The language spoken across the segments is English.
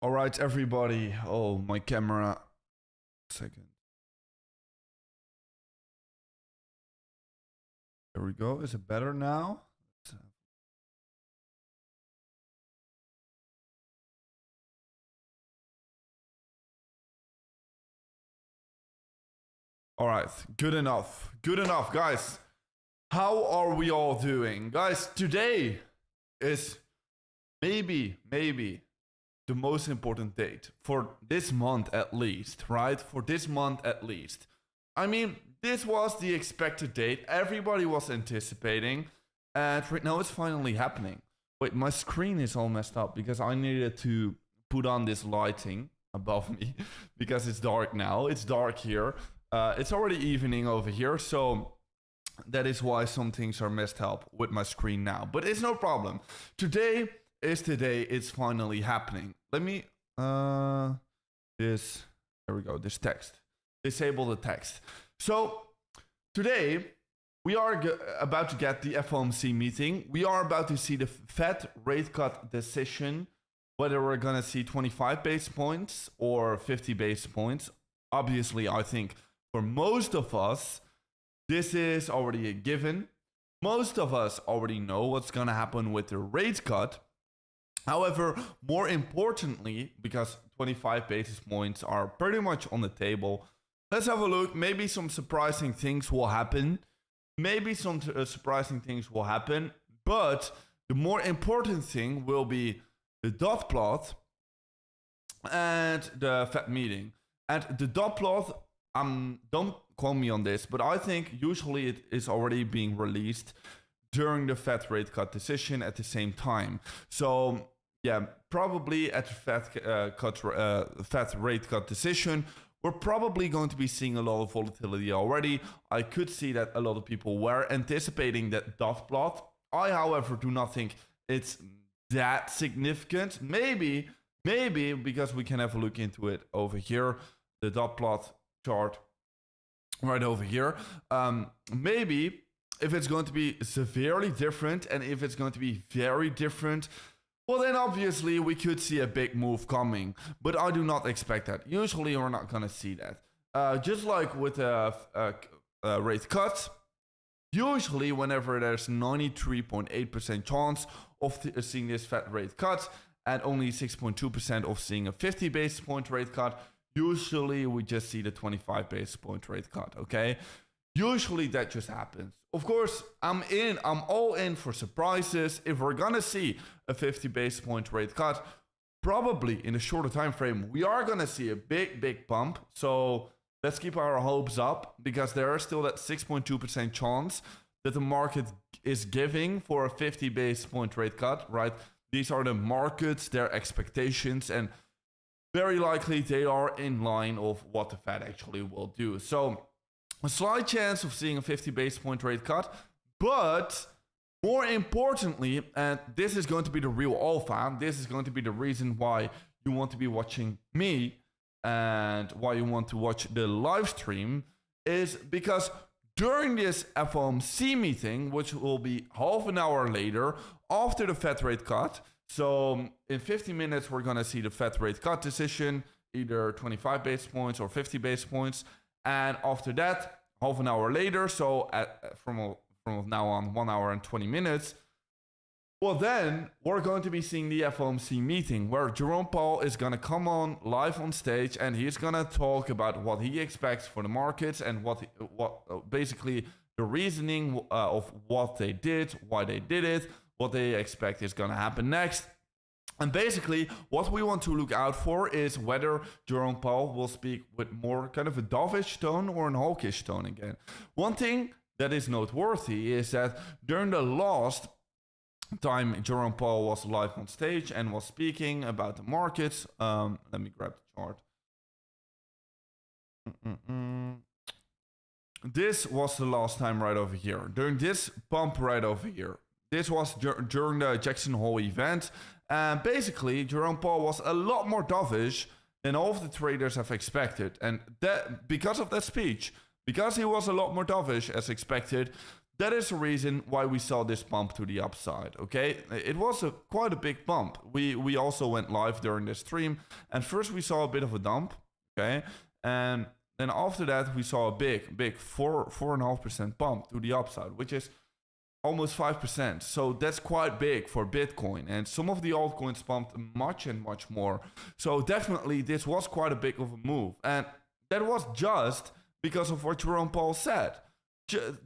All right, everybody. Oh, my camera. Second. There we go. Is it better now? All right, good enough. Good enough, guys. How are we all doing? Guys, today is maybe the most important date for this month at least, right? For this month at least. I mean, this was the expected date. Everybody was anticipating. And right now it's finally happening. Wait, my screen is all messed up because I needed to put on this lighting above me because it's dark now. It's dark here. It's already evening over here. So that is why some things are messed up with my screen now. But it's no problem. Today is the day it's finally happening. Let me, there we go, this text. Disable the text. So today we are about to get the FOMC meeting. We are about to see the Fed rate cut decision, whether we're going to see 25 basis points or 50 basis points. Obviously, I think for most of us, this is already a given. Most of us already know what's going to happen with the rate cut. However, more importantly, because 25 basis points are pretty much on the table, let's have a look. Maybe some surprising things will happen. But the more important thing will be the dot plot and the Fed meeting. And the dot plot, don't call me on this, but I think usually it is already being released during the Fed rate cut decision at the same time. So yeah, probably at the Fed rate cut decision, we're probably going to be seeing a lot of volatility already. I could see that a lot of people were anticipating that dot plot. I, however, do not think it's that significant. Maybe because we can have a look into it over here, the dot plot chart right over here. Maybe if it's going to be severely different and if it's going to be very different, well, then obviously we could see a big move coming, but I do not expect that. Usually we're not going to see that. Just like with a rate cut, usually whenever there's 93.8% chance of seeing this Fed rate cut and only 6.2% of seeing a 50 basis point rate cut, usually we just see the 25 basis point rate cut, okay? Usually that just happens. Of course, I'm all in for surprises. If we're gonna see a 50 basis point rate cut, probably in a shorter time frame, we are gonna see a big bump. So let's keep our hopes up because there is still that 6.2% chance that the market is giving for a 50 basis point rate cut, right? These are the markets, their expectations, and very likely they are in line of what the Fed actually will do. So a slight chance of seeing a 50 basis point rate cut, but more importantly, and this is going to be the real alpha, this is going to be the reason why you want to be watching me and why you want to watch the live stream, is because during this FOMC meeting, which will be half an hour later after the Fed rate cut, so in 50 minutes we're going to see the Fed rate cut decision, either 25 basis points or 50 basis points. And after that, half an hour later, so from now on 1 hour and 20 minutes, well then, we're going to be seeing the FOMC meeting where Jerome Powell is going to come on live on stage and he's going to talk about what he expects for the markets and what basically the reasoning of what they did, why they did it, what they expect is going to happen next. And basically, what we want to look out for is whether Jerome Powell will speak with more kind of a dovish tone or an hawkish tone again. One thing that is noteworthy is that during the last time Jerome Powell was live on stage and was speaking about the markets, let me grab the chart. This was the last time right over here. During this bump right over here. This was during the Jackson Hole event. And basically, Jerome Powell was a lot more dovish than all of the traders have expected. And that, because of that speech, because he was a lot more dovish as expected, that is the reason why we saw this bump to the upside, okay? It was quite a big bump. We also went live during the stream, and first we saw a bit of a dump, okay? And then after that, we saw a big 4.5% bump to the upside, which is almost 5%. So that's quite big for Bitcoin. And some of the altcoins pumped much and much more. So definitely this was quite a big of a move. And that was just because of what Jerome Powell said.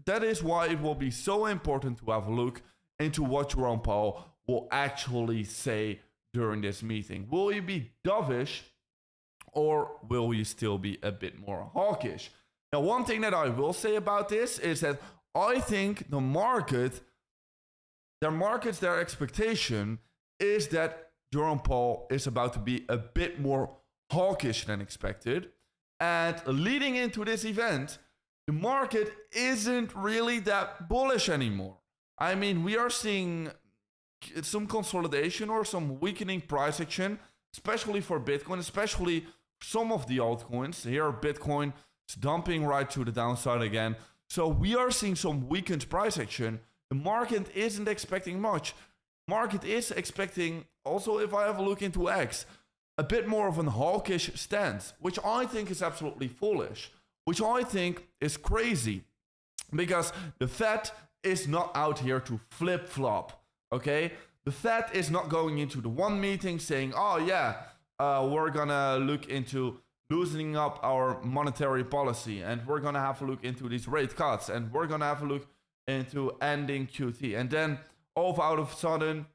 That is why it will be so important to have a look into what Jerome Powell will actually say during this meeting. Will he be dovish, or will he still be a bit more hawkish? Now, one thing that I will say about this is that I think their expectation is that Jerome Powell is about to be a bit more hawkish than expected. And leading into this event, the market isn't really that bullish anymore. I mean, we are seeing some consolidation or some weakening price action, especially for Bitcoin, especially some of the altcoins. Here, Bitcoin is dumping right to the downside again. So we are seeing some weakened price action. The market isn't expecting much. Market is expecting, also if I have a look into X, a bit more of an hawkish stance, which I think is absolutely foolish, which I think is crazy, because the Fed is not out here to flip-flop, okay? The Fed is not going into the one meeting saying, oh yeah, we're gonna look into loosening up our monetary policy, and we're gonna have a look into these rate cuts, and we're gonna have a look into ending QT. And then all out of sudden,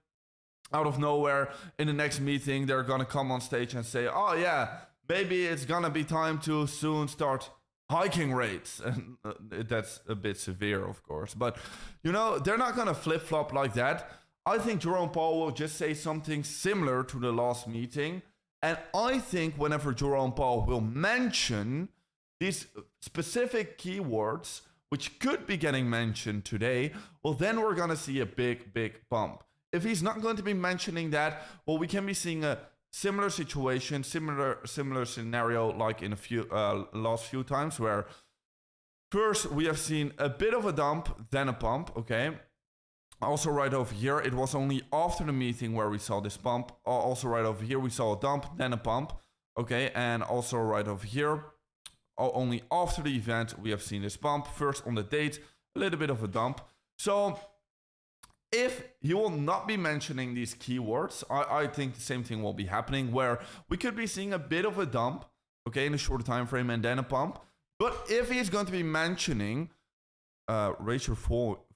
out of nowhere, in the next meeting, they're gonna come on stage and say, oh yeah, maybe it's gonna be time to soon start hiking rates. And that's a bit severe, of course. But, you know, they're not gonna flip-flop like that. I think Jerome Powell will just say something similar to the last meeting. And I think whenever Jerome Powell will mention these specific keywords, which could be getting mentioned today, well, then we're going to see a big bump. If he's not going to be mentioning that, well, we can be seeing a similar situation, similar scenario like in a few last few times, where first we have seen a bit of a dump, then a pump, okay? Also right over here, it was only after the meeting where we saw this pump. Also right over here, we saw a dump, then a pump. Okay, and also right over here, only after the event, we have seen this pump. First on the date, a little bit of a dump. So if he will not be mentioning these keywords, I think the same thing will be happening, where we could be seeing a bit of a dump, okay, in a shorter time frame, and then a pump. But if he's going to be mentioning raise your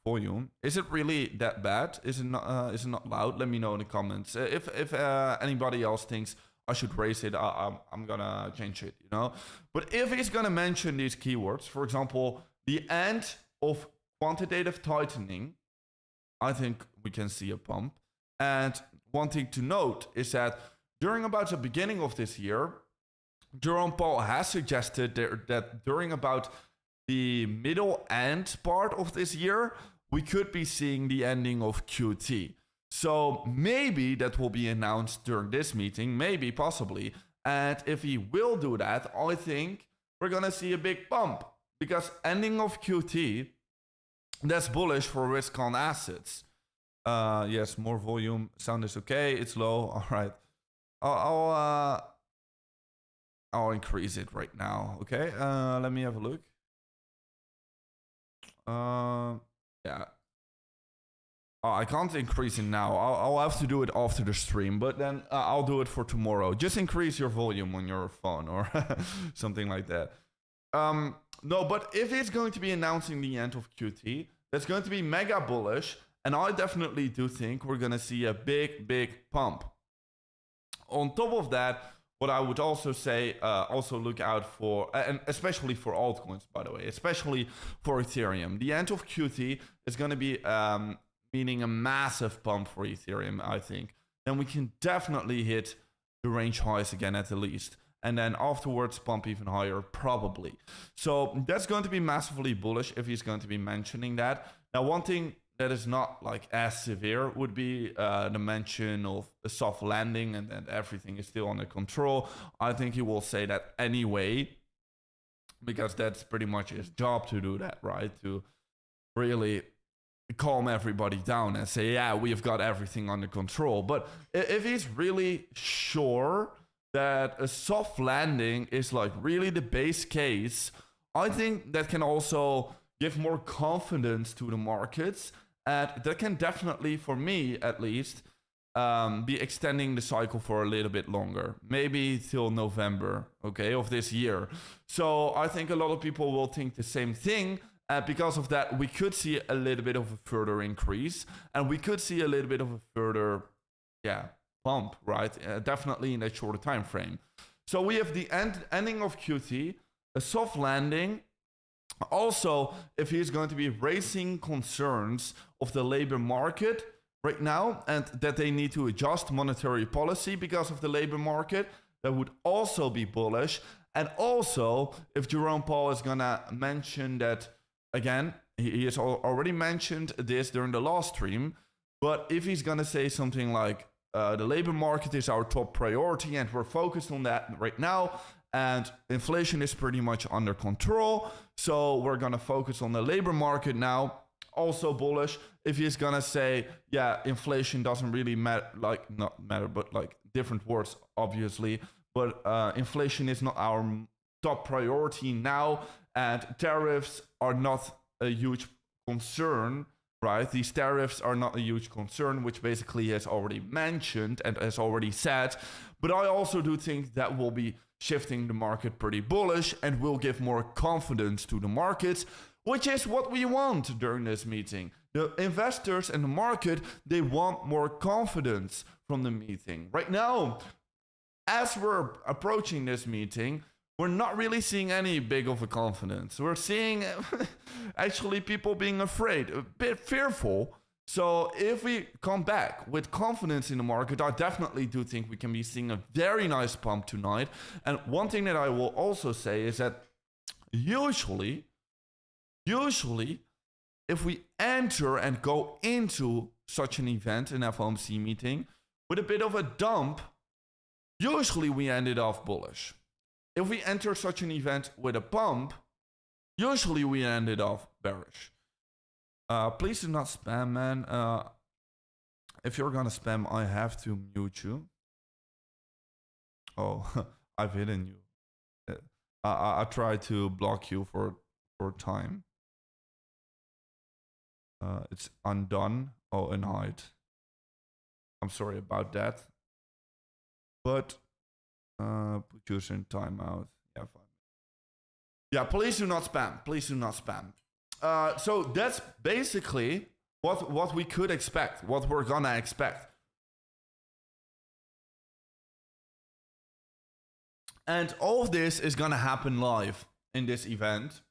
volume, is it really that bad? Is it not loud? Let me know in the comments. If anybody else thinks I should raise it, I'm gonna change it, you know. But if he's gonna mention these keywords, for example, the end of quantitative tightening, I think we can see a pump. And one thing to note is that during about the beginning of this year, Jerome Powell has suggested that during about the middle end part of this year, we could be seeing the ending of QT. So maybe that will be announced during this meeting, maybe, possibly. And if he will do that, I think we're gonna see a big bump, because ending of QT, that's bullish for risk on assets. Yes, more volume, sound is okay, it's low, all right. I'll increase it right now, okay? Let me have a look. Yeah. Oh, I can't increase it now. I'll have to do it after the stream, but then I'll do it for tomorrow. Just increase your volume on your phone or something like that. No, but if it's going to be announcing the end of QT, that's going to be mega bullish, and I definitely do think we're going to see a big pump. On top of that, what I would also say, also look out for, and especially for altcoins, by the way, especially for Ethereum. The end of QT is going to be meaning a massive pump for Ethereum, I think. Then we can definitely hit the range highs again at the least. And then afterwards pump even higher, probably. So that's going to be massively bullish if he's going to be mentioning that. Now, one thing that is not like as severe would be the mention of a soft landing and that everything is still under control. I think he will say that anyway, because that's pretty much his job to do that, right? To really calm everybody down and say, yeah, we've got everything under control. But if he's really sure that a soft landing is like really the base case, I think that can also give more confidence to the markets. And that can definitely, for me at least, be extending the cycle for a little bit longer, maybe till November, okay, of this year. So I think a lot of people will think the same thing. Because of that, we could see a little bit of a further increase, and we could see a little bit of a further, pump, right? Definitely in that shorter time frame. So we have the ending of QT, a soft landing. Also, if he's going to be raising concerns of the labor market right now and that they need to adjust monetary policy because of the labor market, that would also be bullish. And also, if Jerome Powell is going to mention that, again, he has already mentioned this during the last stream, but if he's going to say something like, the labor market is our top priority and we're focused on that right now, and inflation is pretty much under control, so we're going to focus on the labor market now, also bullish. If he's going to say, yeah, inflation doesn't really matter, like, not matter, but like different words, obviously, but inflation is not our top priority now, and tariffs are not a huge concern, right? These tariffs are not a huge concern, which basically he has already mentioned and has already said. But I also do think that will be shifting the market pretty bullish and will give more confidence to the markets, which is what we want during this meeting. The investors and the market, they want more confidence from the meeting. Right now, as we're approaching this meeting, we're not really seeing any big of a confidence. We're seeing actually people being afraid, a bit fearful. So if we come back with confidence in the market, I definitely do think we can be seeing a very nice pump tonight. And one thing that I will also say is that usually, if we enter and go into such an event, an FOMC meeting, with a bit of a dump, usually we ended off bullish. If we enter such an event with a pump, usually we ended off bearish. Please do not spam, man. If you're gonna spam, I have to mute you. Oh, I've hidden you. I tried to block you for time. It's undone. Oh, and hide. I'm sorry about that. But put you in timeout. Yeah, fine. Yeah, please do not spam. Please do not spam. So that's basically what we could expect, what we're gonna expect. And all of this is gonna happen live in this event,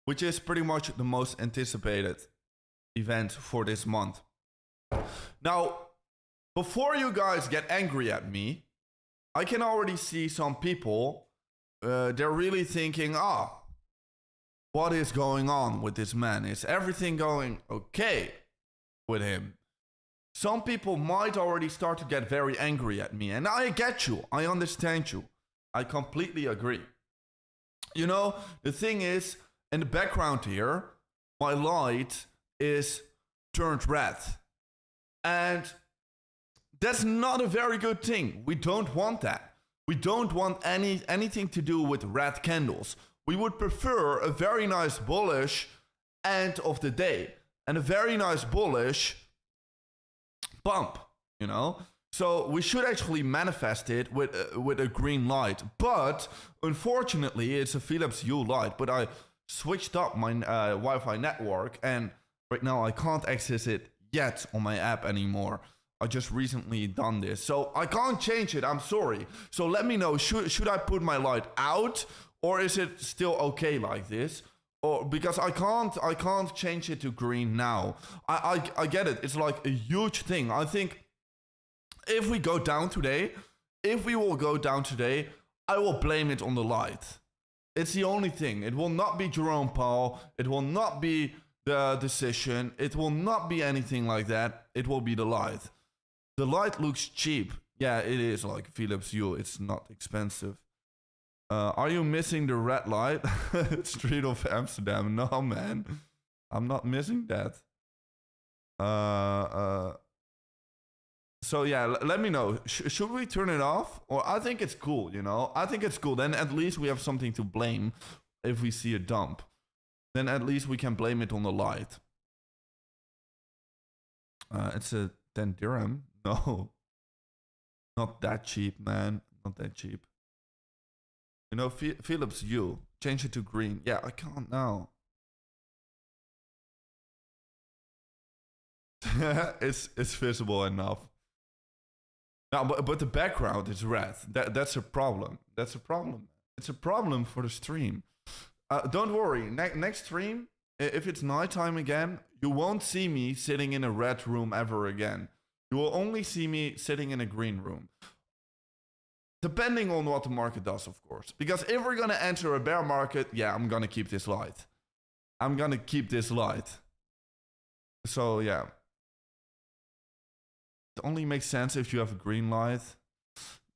which is pretty much the most anticipated event for this month. Now, before you guys get angry at me, I can already see some people, they're really thinking, what is going on with this man? Is everything going okay with him? Some people might already start to get very angry at me, and I get you, I understand you. I completely agree. You know, the thing is, in the background here, my light is turned red. And that's not a very good thing. We don't want that. We don't want anything to do with red candles. We would prefer a very nice bullish end of the day and a very nice bullish pump, you know? So we should actually manifest it with a green light. But unfortunately, it's a Philips Hue light. But I switched up my Wi-Fi network, and right now I can't access it yet on my app anymore. I just recently done this, so I can't change it. I'm sorry. So let me know, should I put my light out, or is it still okay like this? Or because I can't change it to green now. I get it. It's like a huge thing. I think if we will go down today, I will blame it on the light. It's the only thing. It will not be Jerome Powell. It will not be the decision. It will not be anything like that. It will be the light. The light looks cheap. Yeah, it is like Philips Hue. It's not expensive. Are you missing the red light? Street of Amsterdam. No, man. I'm not missing that. So yeah, let me know. Should we turn it off? Or I think it's cool, you know? I think it's cool. Then at least we have something to blame if we see a dump. Then at least we can blame it on the light. It's a 10 dirham. No. Not that cheap, man. Not that cheap. You know, Philips Hue. Change it to green. Yeah, I can't now. it's visible enough. No, but the background is red. That's a problem. That's a problem. It's a problem for the stream. Don't worry. Next stream, if it's nighttime again, you won't see me sitting in a red room ever again. You will only see me sitting in a green room. Depending on what the market does, of course. Because if we're going to enter a bear market, yeah, I'm going to keep this light. I'm going to keep this light. So, yeah. It only makes sense if you have a green light.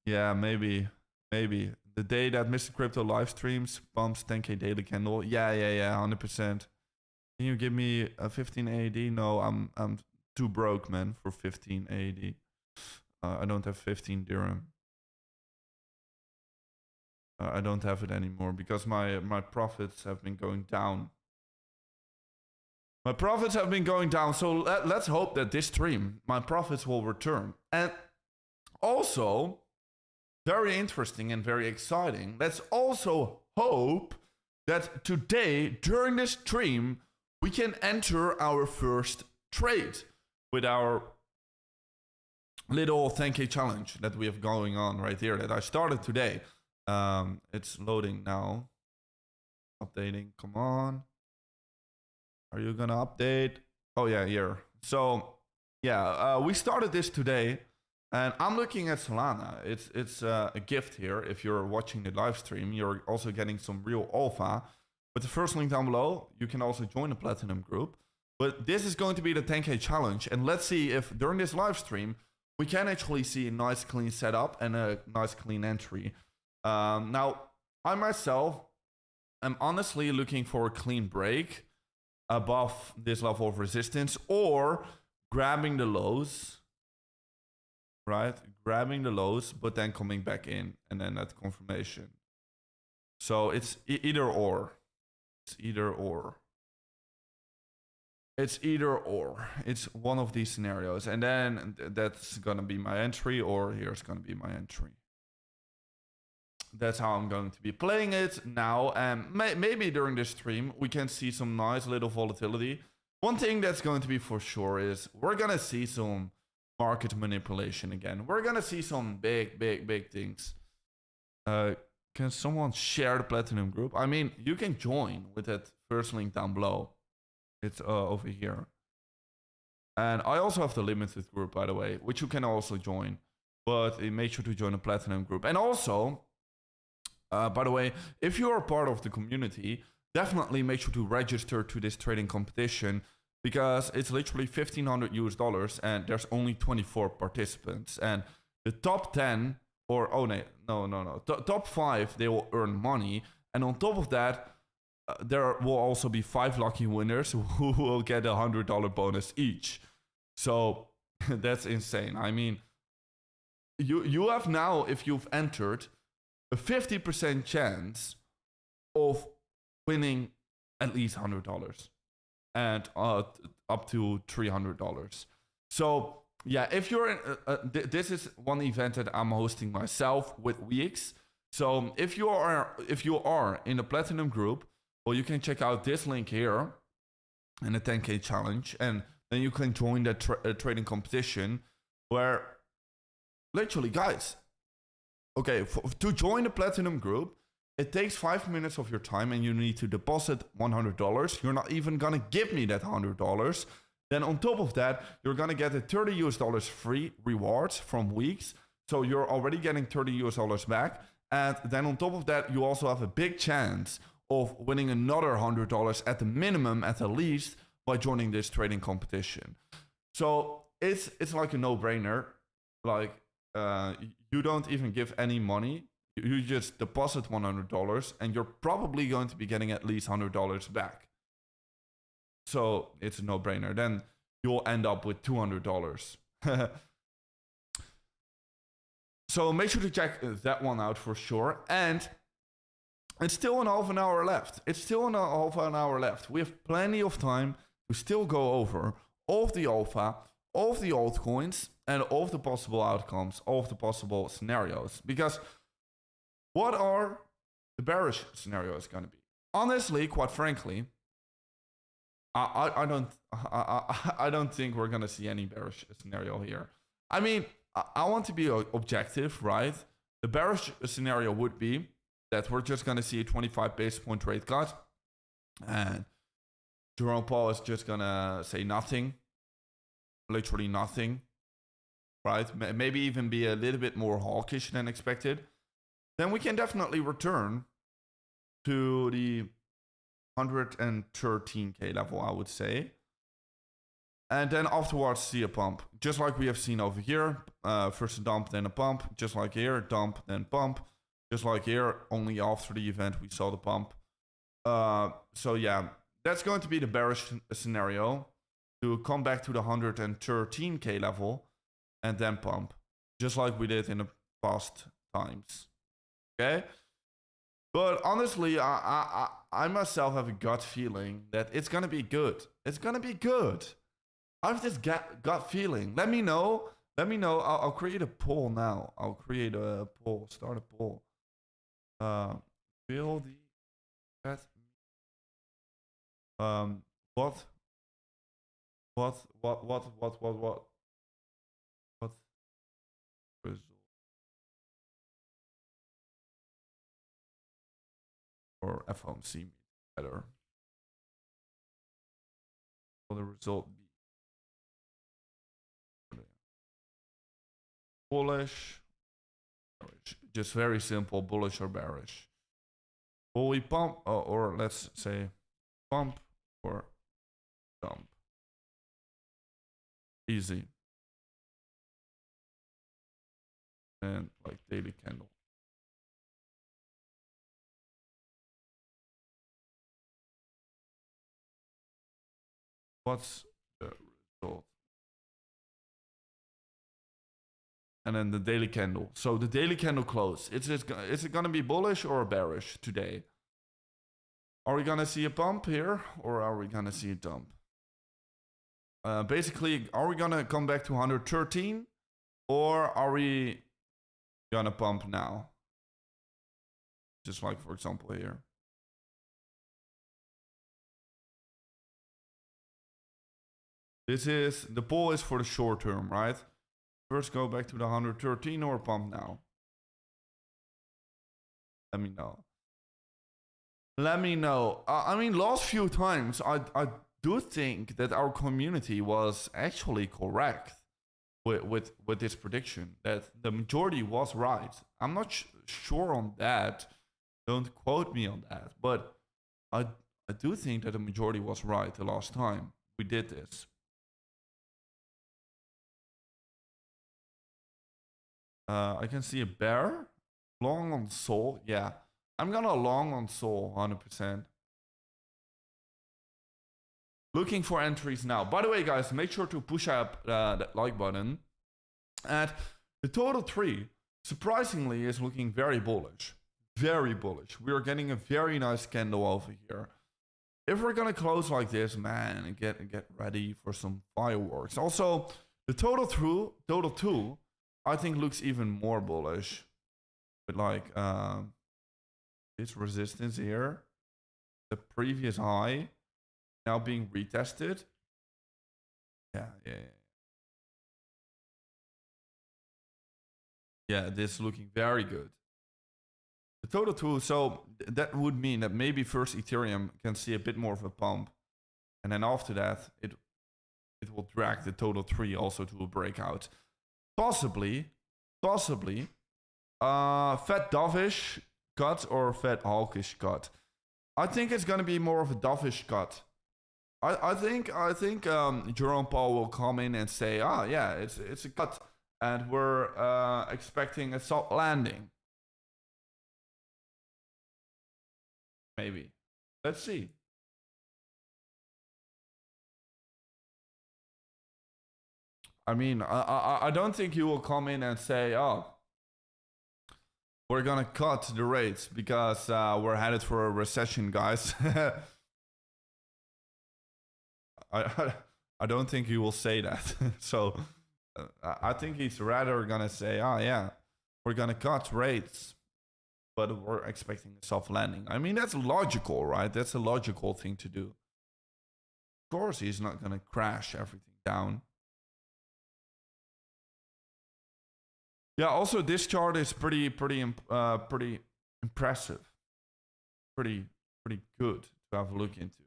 Yeah, maybe. The day that Mr. Crypto live streams, pumps 10k daily candle. Yeah, 100%. Can you give me a 15 AED? No, I'm too broke, man, for 15 AED. I don't have 15 dirham. I don't have it anymore because my profits have been going down. My profits have been going down, so let's hope that this stream, my profits will return. And also, very interesting and very exciting, let's also hope that today, during this stream, we can enter our first trade with our little 10k challenge that we have going on right here that I started today. It's loading now. Updating, come on. Are you gonna update? Oh yeah, here. So yeah, we started this today, and I'm looking at Solana. It's a gift here. If you're watching the live stream, you're also getting some real alpha. With the first link down below, you can also join the Platinum group. But this is going to be the 10k challenge, and let's see if during this live stream we can actually see a nice clean setup and a nice clean entry. Now, I myself am honestly looking for a clean break above this level of resistance, or grabbing the lows, right? Grabbing the lows, but then coming back in, and then that confirmation. So it's either or. It's either or. It's either or. It's one of these scenarios. And then that's gonna be my entry, or here's gonna be my entry. That's how I'm going to be playing it now, and maybe during this stream we can see some nice little volatility. One thing that's going to be for sure is we're gonna see some market manipulation again. We're gonna see some big things. Can someone share the Platinum group? I mean, you can join with that first link down below. It's over here. And I also have the limited group, by the way, which you can also join, but make sure to join the Platinum group. And also, by the way, if you are part of the community, definitely make sure to register to this trading competition, because it's literally $1,500 US, and there's only 24 participants. And the top 10, or oh no, top 5, they will earn money. And on top of that, there will also be 5 lucky winners who will get a $100 bonus each. So that's insane. I mean, you have now, if you've entered, a 50% chance of winning at least $100 and up to $300. So yeah, if you're in, this is one event that I'm hosting myself with Weeks. So if you are in the Platinum group, well, you can check out this link here in the 10k challenge, and then you can join the trading competition where literally, guys. Okay, to join the Platinum group, it takes 5 minutes of your time, and you need to deposit $100. You're not even gonna give me that $100. Then on top of that, you're gonna get a $30 US free rewards from Weeks. So you're already getting $30 US back. And then on top of that, you also have a big chance of winning another $100 at the minimum, at the least, by joining this trading competition. So it's like a no-brainer. Like, you don't even give any money. You just deposit $100, and you're probably going to be getting at least $100 back. So it's a no-brainer. Then you'll end up with $200. So make sure to check that one out for sure. And it's still an half an hour left. It's still half an hour left. We have plenty of time to still go over all of the alpha, all of the altcoins, and all of the possible outcomes, all of the possible scenarios. Because what are the bearish scenarios going to be? Honestly, quite frankly, I don't think we're going to see any bearish scenario here. I mean, I want to be objective, right? The bearish scenario would be that we're just going to see a 25 basis point rate cut, and Jerome Powell is just going to say nothing, literally nothing, right? Maybe even be a little bit more hawkish than expected. Then we can definitely return to the 113K level, I would say. And then afterwards see a pump, just like we have seen over here. First a dump, then a pump, just like here, dump, then pump. Just like here, only after the event we saw the pump. So yeah, that's going to be the bearish scenario, to come back to the 113K level and then pump, just like we did in the past times. Okay? But honestly, I myself have a gut feeling that it's going to be good. It's going to be good. I have this gut feeling. Let me know. Let me know. I'll create a poll now. I'll create a poll. Start a poll. Will the Fed what result or FOMC better? Will the result be bullish? Just very simple, bullish or bearish. Will we pump, or let's say pump or dump? Easy. And like daily candle. What's the result? And then the daily candle. So the daily candle close. Is it gonna be bullish or bearish today? Are we gonna see a pump here, or are we gonna see a dump? Basically, are we gonna come back to 113, or are we gonna pump now? Just like, for example, here. This is, the poll is for the short term, right? First go back to the 113 or pump now. Let me know. Let me know. I mean, last few times, I do think that our community was actually correct with this prediction, that the majority was right. I'm not sure on that. Don't quote me on that. But I do think that the majority was right the last time we did this. I can see a bear. Long on Sol. Yeah. I'm gonna long on Sol 100%. Looking for entries now. By the way, guys, make sure to push up that like button. And the total tree, surprisingly, is looking very bullish. Very bullish. We are getting a very nice candle over here. If we're gonna close like this, man, get ready for some fireworks. Also, the total two, I think looks even more bullish. With like this resistance here, the previous high now being retested. Yeah, this is looking very good. The total two, so that would mean that maybe first Ethereum can see a bit more of a pump, and then after that it will drag the total three also to a breakout. Possibly, Fed dovish cut or Fed hawkish cut. I think it's gonna be more of a dovish cut. I think Jerome Powell will come in and say, yeah, it's a cut, and we're expecting a soft landing. Maybe. Let's see. I mean, I don't think he will come in and say, oh, we're gonna cut the rates because we're headed for a recession, guys. I don't think he will say that. So I think he's rather gonna say, oh yeah, we're gonna cut rates, but we're expecting a soft landing. I mean, that's logical, right? That's a logical thing to do. Of course, he's not gonna crash everything down. Yeah. Also, this chart is pretty impressive, pretty good to have a look into.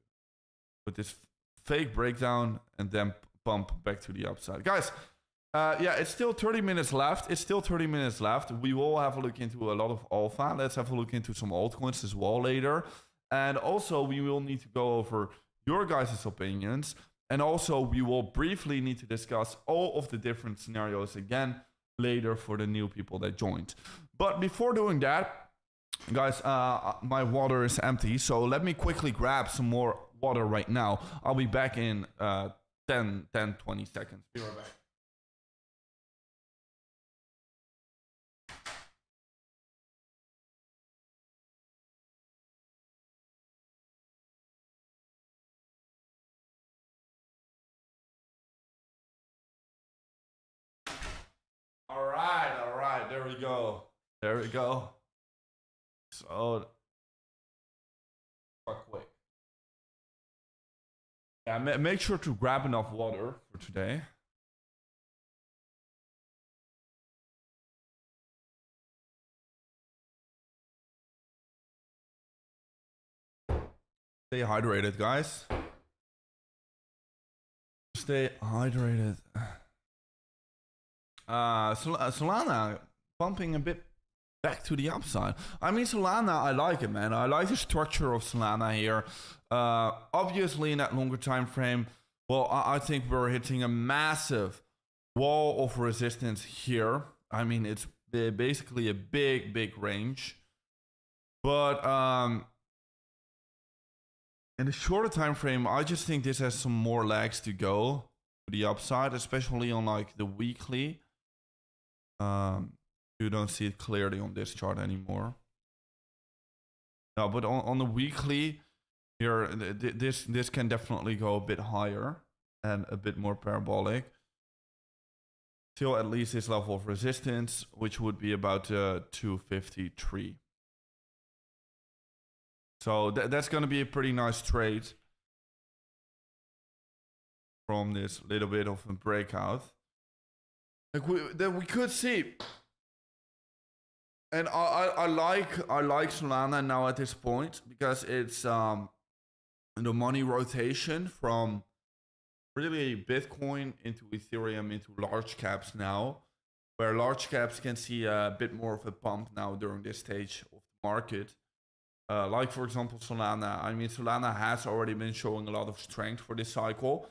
With this fake breakdown and then pump back to the upside, guys. Yeah, it's still 30 minutes left. We will have a look into a lot of alpha. Let's have a look into some altcoins as well later. And also, we will need to go over your guys' opinions. And also, we will briefly need to discuss all of the different scenarios again later for the new people that joined. But before doing that, guys, my water is empty. So let me quickly grab some more water right now. I'll be back in 20 seconds. Be right back. All right, there we go. So, quick. Yeah, make sure to grab enough water for today. Stay hydrated, guys. Stay hydrated. Solana pumping a bit back to the upside. I mean, Solana, I like it, man. I like the structure of Solana here. Obviously, in that longer time frame, well, I think we're hitting a massive wall of resistance here. I mean, it's basically a big range. But in the shorter time frame, I just think this has some more legs to go to the upside, especially on like the weekly. You don't see it clearly on this chart anymore. No, but on the weekly here, this can definitely go a bit higher and a bit more parabolic. Till at least this level of resistance, which would be about 253. So that's going to be a pretty nice trade from this little bit of a breakout. Like we could see. And I like Solana now at this point because it's the money rotation from really Bitcoin into Ethereum into large caps now, where large caps can see a bit more of a pump now during this stage of the market. Like for example Solana. I mean, Solana has already been showing a lot of strength for this cycle.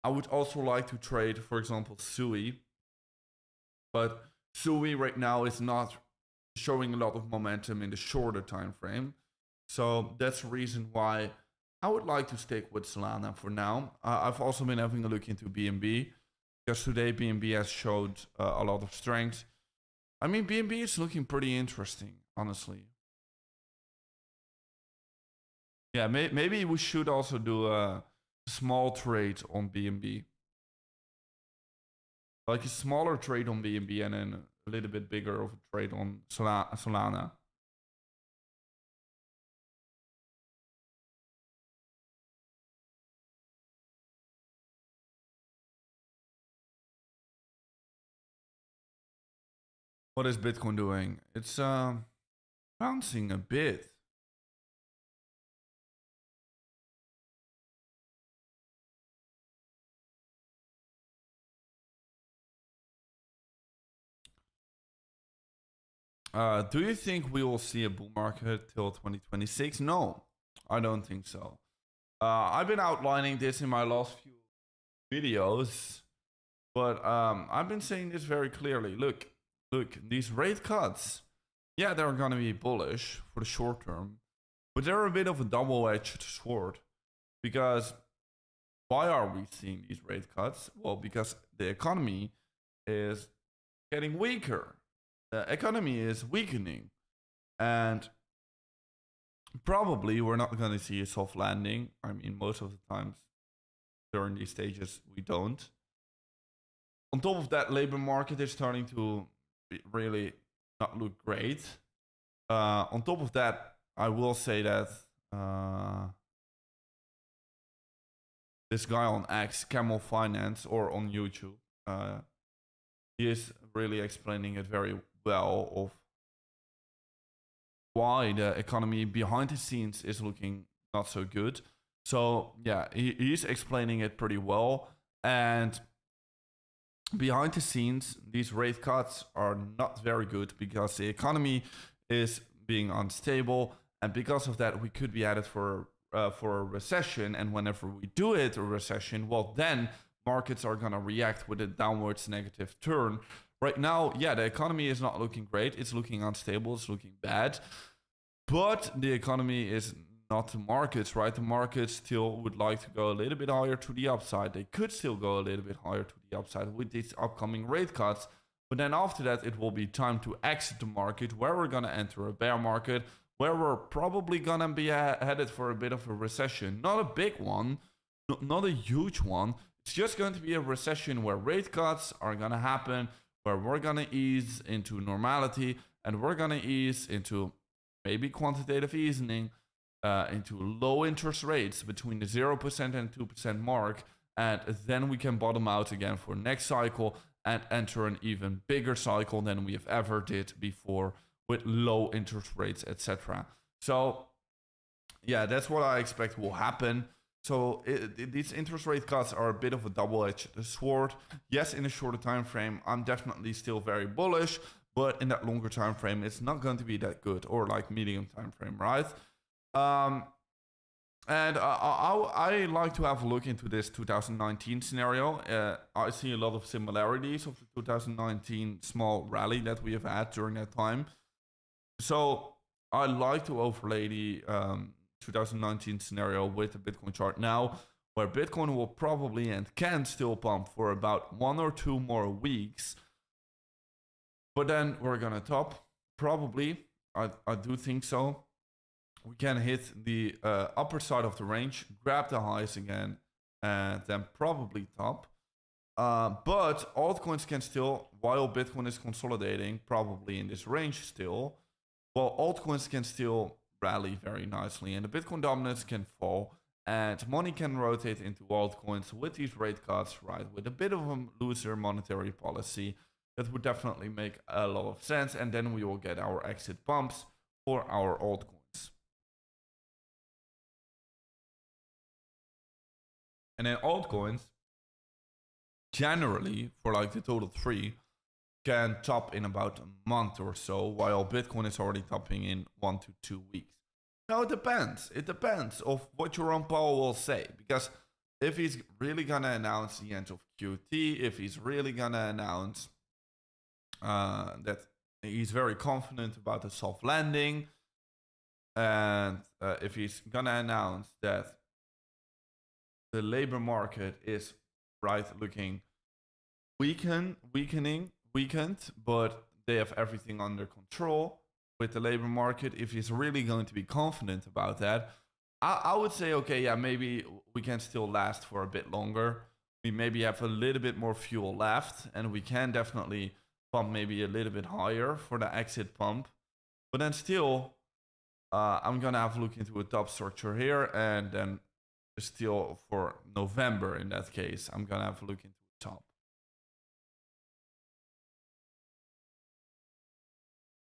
I would also like to trade, for example, Sui, but Sui right now is not showing a lot of momentum in the shorter time frame. So that's the reason why I would like to stick with Solana for now. I've also been having a look into BNB because today BNB has showed a lot of strength. I mean, BNB is looking pretty interesting, honestly. Yeah, maybe we should also do a small trade on BNB. Like a smaller trade on BNB and then a little bit bigger of a trade on Solana. What is Bitcoin doing? It's bouncing a bit. Do you think we will see a bull market till 2026? No, I don't think so. I've been outlining this in my last few videos, but I've been saying this very clearly. Look, these rate cuts, yeah, they're going to be bullish for the short term, but they're a bit of a double-edged sword because why are we seeing these rate cuts? Well, because the economy is getting weaker. The economy is weakening. And probably we're not going to see a soft landing. I mean, most of the times during these stages, we don't. On top of that, labor market is starting to really not look great. On top of that, I will say that this guy on X, Camel Finance, or on YouTube, he is really explaining it very well of why the economy behind the scenes is looking not so good. So yeah, he's explaining it pretty well. And behind the scenes, these rate cuts are not very good because the economy is being unstable, and because of that, we could be headed for a recession. And whenever we do it, a recession, well, then markets are gonna react with a downwards negative turn. Right now, yeah, the economy is not looking great. It's looking unstable. It's looking bad. But the economy is not the markets, right? The markets still would like to go a little bit higher to the upside. They could still go a little bit higher to the upside with these upcoming rate cuts. But then after that, it will be time to exit the market, where we're going to enter a bear market, where we're probably going to be headed for a bit of a recession. Not a big one, not a huge one. It's just going to be a recession where rate cuts are going to happen, where we're going to ease into normality, and we're going to ease into maybe quantitative easing, into low interest rates between the 0% and 2% mark. And then we can bottom out again for next cycle and enter an even bigger cycle than we have ever did before with low interest rates, etc. So yeah, that's what I expect will happen. So these interest rate cuts are a bit of a double-edged sword. Yes, in a shorter time frame, I'm definitely still very bullish, but in that longer time frame, it's not going to be that good, or like medium time frame, right? And I like to have a look into this 2019 scenario. I see a lot of similarities of the 2019 small rally that we have had during that time. So I like to overlay the 2019 scenario with the Bitcoin chart now, where Bitcoin will probably and can still pump for about 1 or 2 more weeks. But then we're going to top, probably. I do think so. We can hit the upper side of the range, grab the highs again, and then probably top. But altcoins can still, while Bitcoin is consolidating, probably in this range still, well, altcoins can still rally very nicely, and the Bitcoin dominance can fall, and money can rotate into altcoins with these rate cuts, right? With a bit of a looser monetary policy, that would definitely make a lot of sense, and then we will get our exit pumps for our altcoins. And then altcoins, generally, for like the total 3, can top in about a month or so, while Bitcoin is already topping in 1 to 2 weeks. Now it depends. It depends of what Jerome Powell will say, because if he's really gonna announce the end of QT, if he's really gonna announce that he's very confident about a soft landing, and if he's gonna announce that the labor market is looking weakened, but they have everything under control with the labor market. If he's really going to be confident about that, I would say, okay, yeah, maybe we can still last for a bit longer. We maybe have a little bit more fuel left, and we can definitely pump maybe a little bit higher for the exit pump. But then still, I'm gonna have a look into a top structure here, and then still for November in that case, I'm gonna have a look into a top.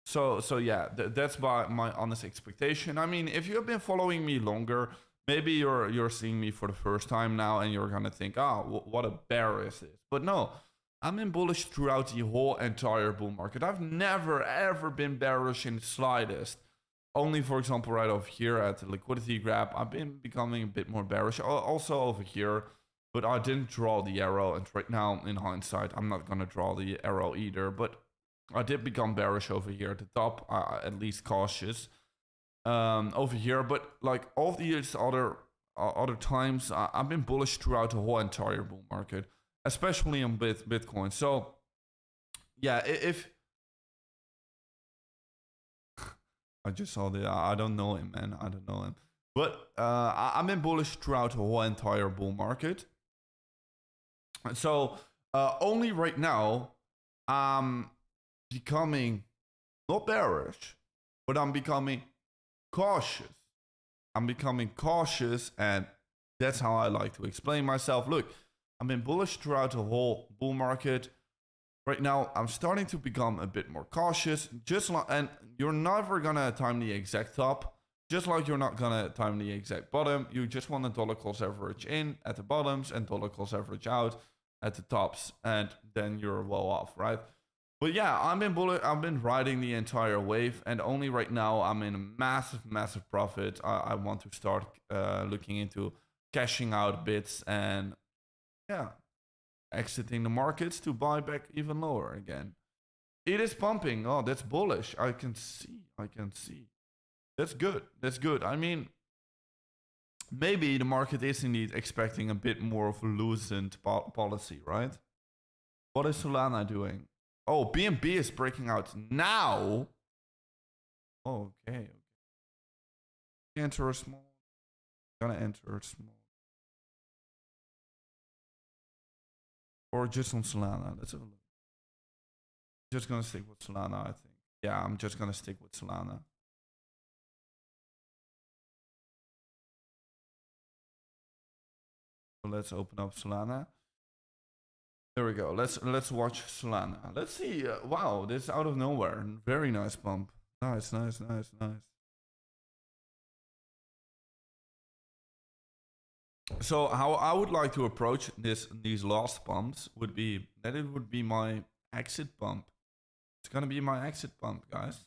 So yeah, that's my honest expectation. I mean, if you have been following me longer, maybe you're seeing me for the first time now, and you're gonna think, oh, what a bear is this? But no, I'm in bullish throughout the whole entire bull market. I've never ever been bearish in the slightest. Only, for example, right over here at the liquidity grab, I've been becoming a bit more bearish. Also over here, but I didn't draw the arrow. And right now, in hindsight, I'm not gonna draw the arrow either. But I did become bearish over here at the top, at least cautious over here. But like all these other other times, I've been bullish throughout the whole entire bull market, especially on Bitcoin. So yeah, if I just saw that, I don't know him, man. I don't know him, but I've been bullish throughout the whole entire bull market. So only right now, I'm becoming not bearish, but I'm becoming cautious. I'm becoming cautious, and that's how I like to explain myself. Look, I've been bullish throughout the whole bull market. Right now, I'm starting to become a bit more cautious. Just like, and you're never gonna time the exact top, just like you're not gonna time the exact bottom. You just want a dollar cost average in at the bottoms and dollar cost average out at the tops, and then you're well off, right? But yeah, I've been riding the entire wave, and only right now I'm in a massive profit. I want to start looking into cashing out bits and yeah, exiting the markets to buy back even lower again. It is pumping. Oh, that's bullish. I can see. That's good. That's good. I mean, maybe the market is indeed expecting a bit more of a loosened policy, right? What is Solana doing? Oh, BNB is breaking out now. Okay. Enter a small. Gonna enter a small. Or just on Solana. Let's have a look. Just gonna stick with Solana, I think. Yeah, I'm just gonna stick with Solana. So let's open up Solana. There we go. Let's watch Solana. Let's see. Wow, this is out of nowhere. Very nice bump. Nice. So how I would like to approach these last pumps would be that it would be my exit pump. It's gonna be my exit pump, guys.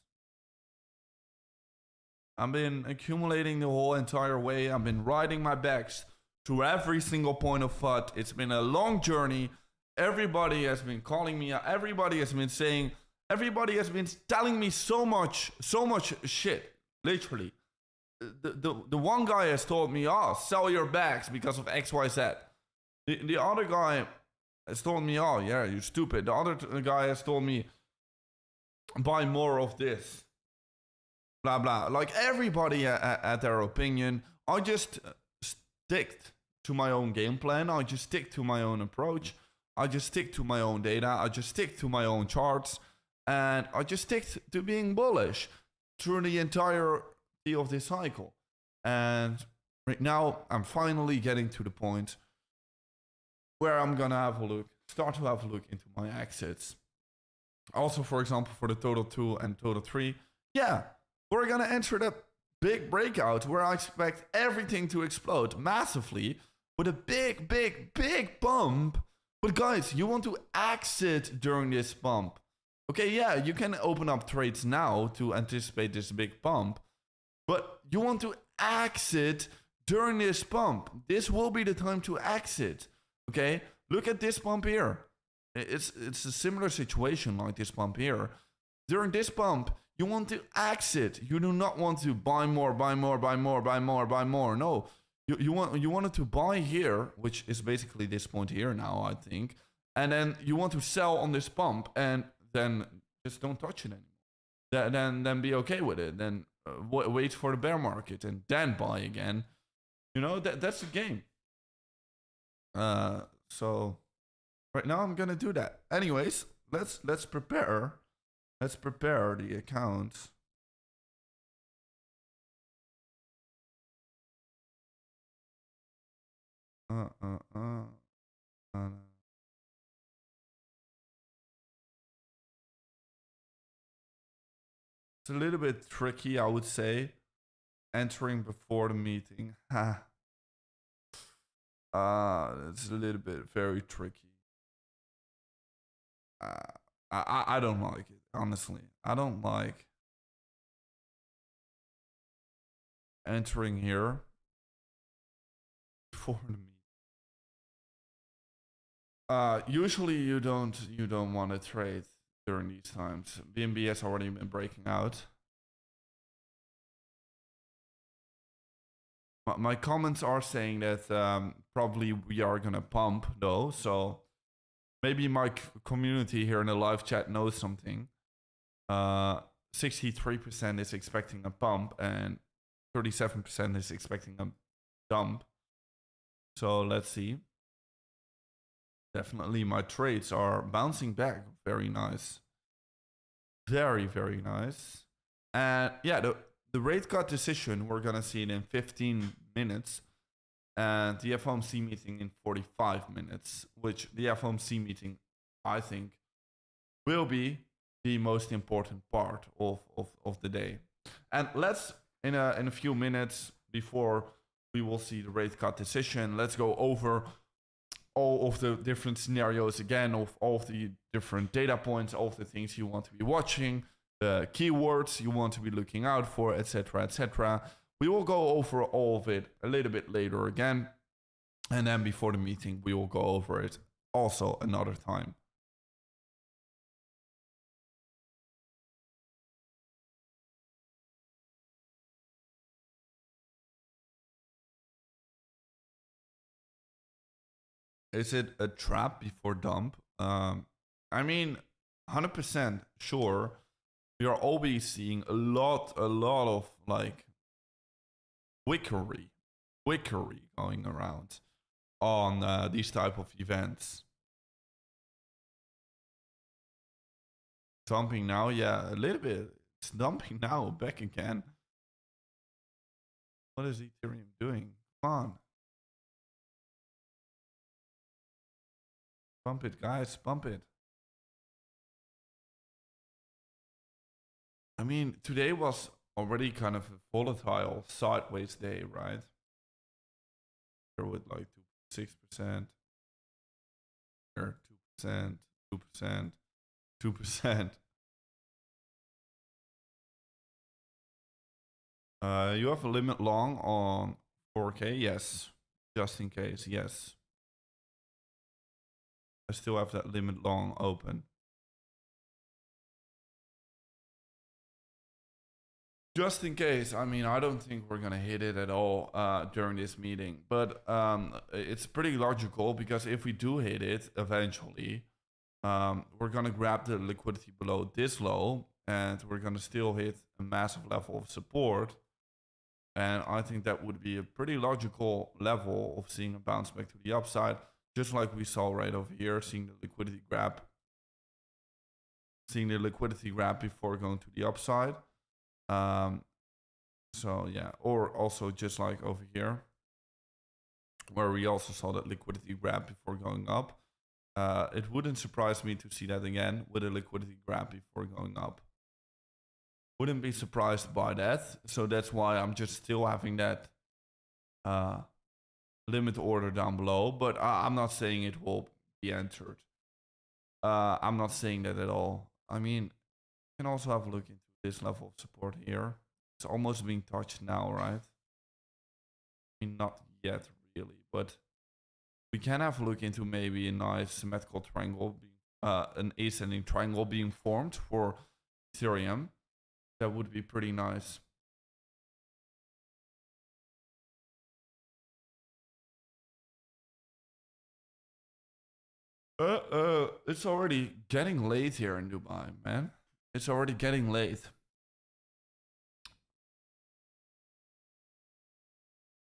I've been accumulating the whole entire way. I've been riding my backs through every single point of FUD. It's been a long journey. Everybody has been calling me out. Everybody has been saying, everybody has been telling me so much shit, literally. The one guy has told me, oh, sell your bags because of XYZ. The other guy has told me, oh, yeah, you're stupid. The other guy has told me, buy more of this. Blah, blah. Like everybody had their opinion. I just stick to my own game plan. I just stick to my own approach. I just stick to my own data. I just stick to my own charts. And I just stick to being bullish through the entirety of this cycle. And right now, I'm finally getting to the point where I'm going to start to have a look into my exits. Also, for example, for the total 2 and total 3. Yeah, we're going to enter that big breakout where I expect everything to explode massively with a big bump. But guys, you want to exit during this bump. Okay, yeah, you can open up trades now to anticipate this big bump. But you want to exit during this bump. This will be the time to exit. Okay, look at this bump here. It's a similar situation like this bump here. During this bump, you want to exit. You do not want to buy more. No. You wanted to buy here, which is basically this point here now, I think. And then you want to sell on this pump, and then just don't touch it anymore. Then be okay with it. Then wait for the bear market and then buy again. You know, that's the game. So right now I'm gonna do that. Anyways, let's prepare. Let's prepare the account. It's a little bit tricky, I would say, entering before the meeting. It's a little bit very tricky. I don't like it, honestly. I don't like entering here before the meeting. Usually you don't want to trade during these times. BNB has already been breaking out. My comments are saying that probably we are gonna pump though, so maybe my community here in the live chat knows something. 63% is expecting a pump and 37% is expecting a dump. So let's see. Definitely my trades are bouncing back. Very nice. Very, very nice. And yeah, the rate cut decision, we're going to see it in 15 minutes. And the FOMC meeting in 45 minutes, which the FOMC meeting, I think, will be the most important part of the day. And let's, in a few minutes before we will see the rate cut decision, let's go over all of the different scenarios again, of all of the different data points, all of the things you want to be watching, the keywords you want to be looking out for, etc., etc. We will go over all of it a little bit later again. And then before the meeting, we will go over it also another time. Is it a trap before dump? I mean, 100% sure. We are always seeing a lot of like wickery going around on these type of events. Dumping now, yeah, a little bit. It's dumping now, back again. What is Ethereum doing? Come on. Pump it, guys, pump it. I mean, today was already kind of a volatile sideways day, right? Here with like 6%, here 2%, 2%, 2%. You have a limit long on 4K? Yes. Just in case, yes. I still have that limit long open. Just in case, I mean, I don't think we're gonna hit it at all during this meeting, but it's pretty logical because if we do hit it eventually, we're gonna grab the liquidity below this low, and we're gonna still hit a massive level of support. And I think that would be a pretty logical level of seeing a bounce back to the upside, just like we saw right over here, seeing the liquidity grab before going to the upside. So yeah, or also just like over here, where we also saw that liquidity grab before going up. It wouldn't surprise me to see that again with a liquidity grab before going up. Wouldn't be surprised by that. So that's why I'm just still having that limit order down below, but I'm not saying it will be entered. I'm not saying that at all. I mean, you can also have a look into this level of support here. It's almost being touched now, right? I mean, not yet really, but we can have a look into maybe a nice symmetrical triangle, an ascending triangle being formed for Ethereum. That would be pretty nice. It's already getting late here in Dubai, man. It's already getting late.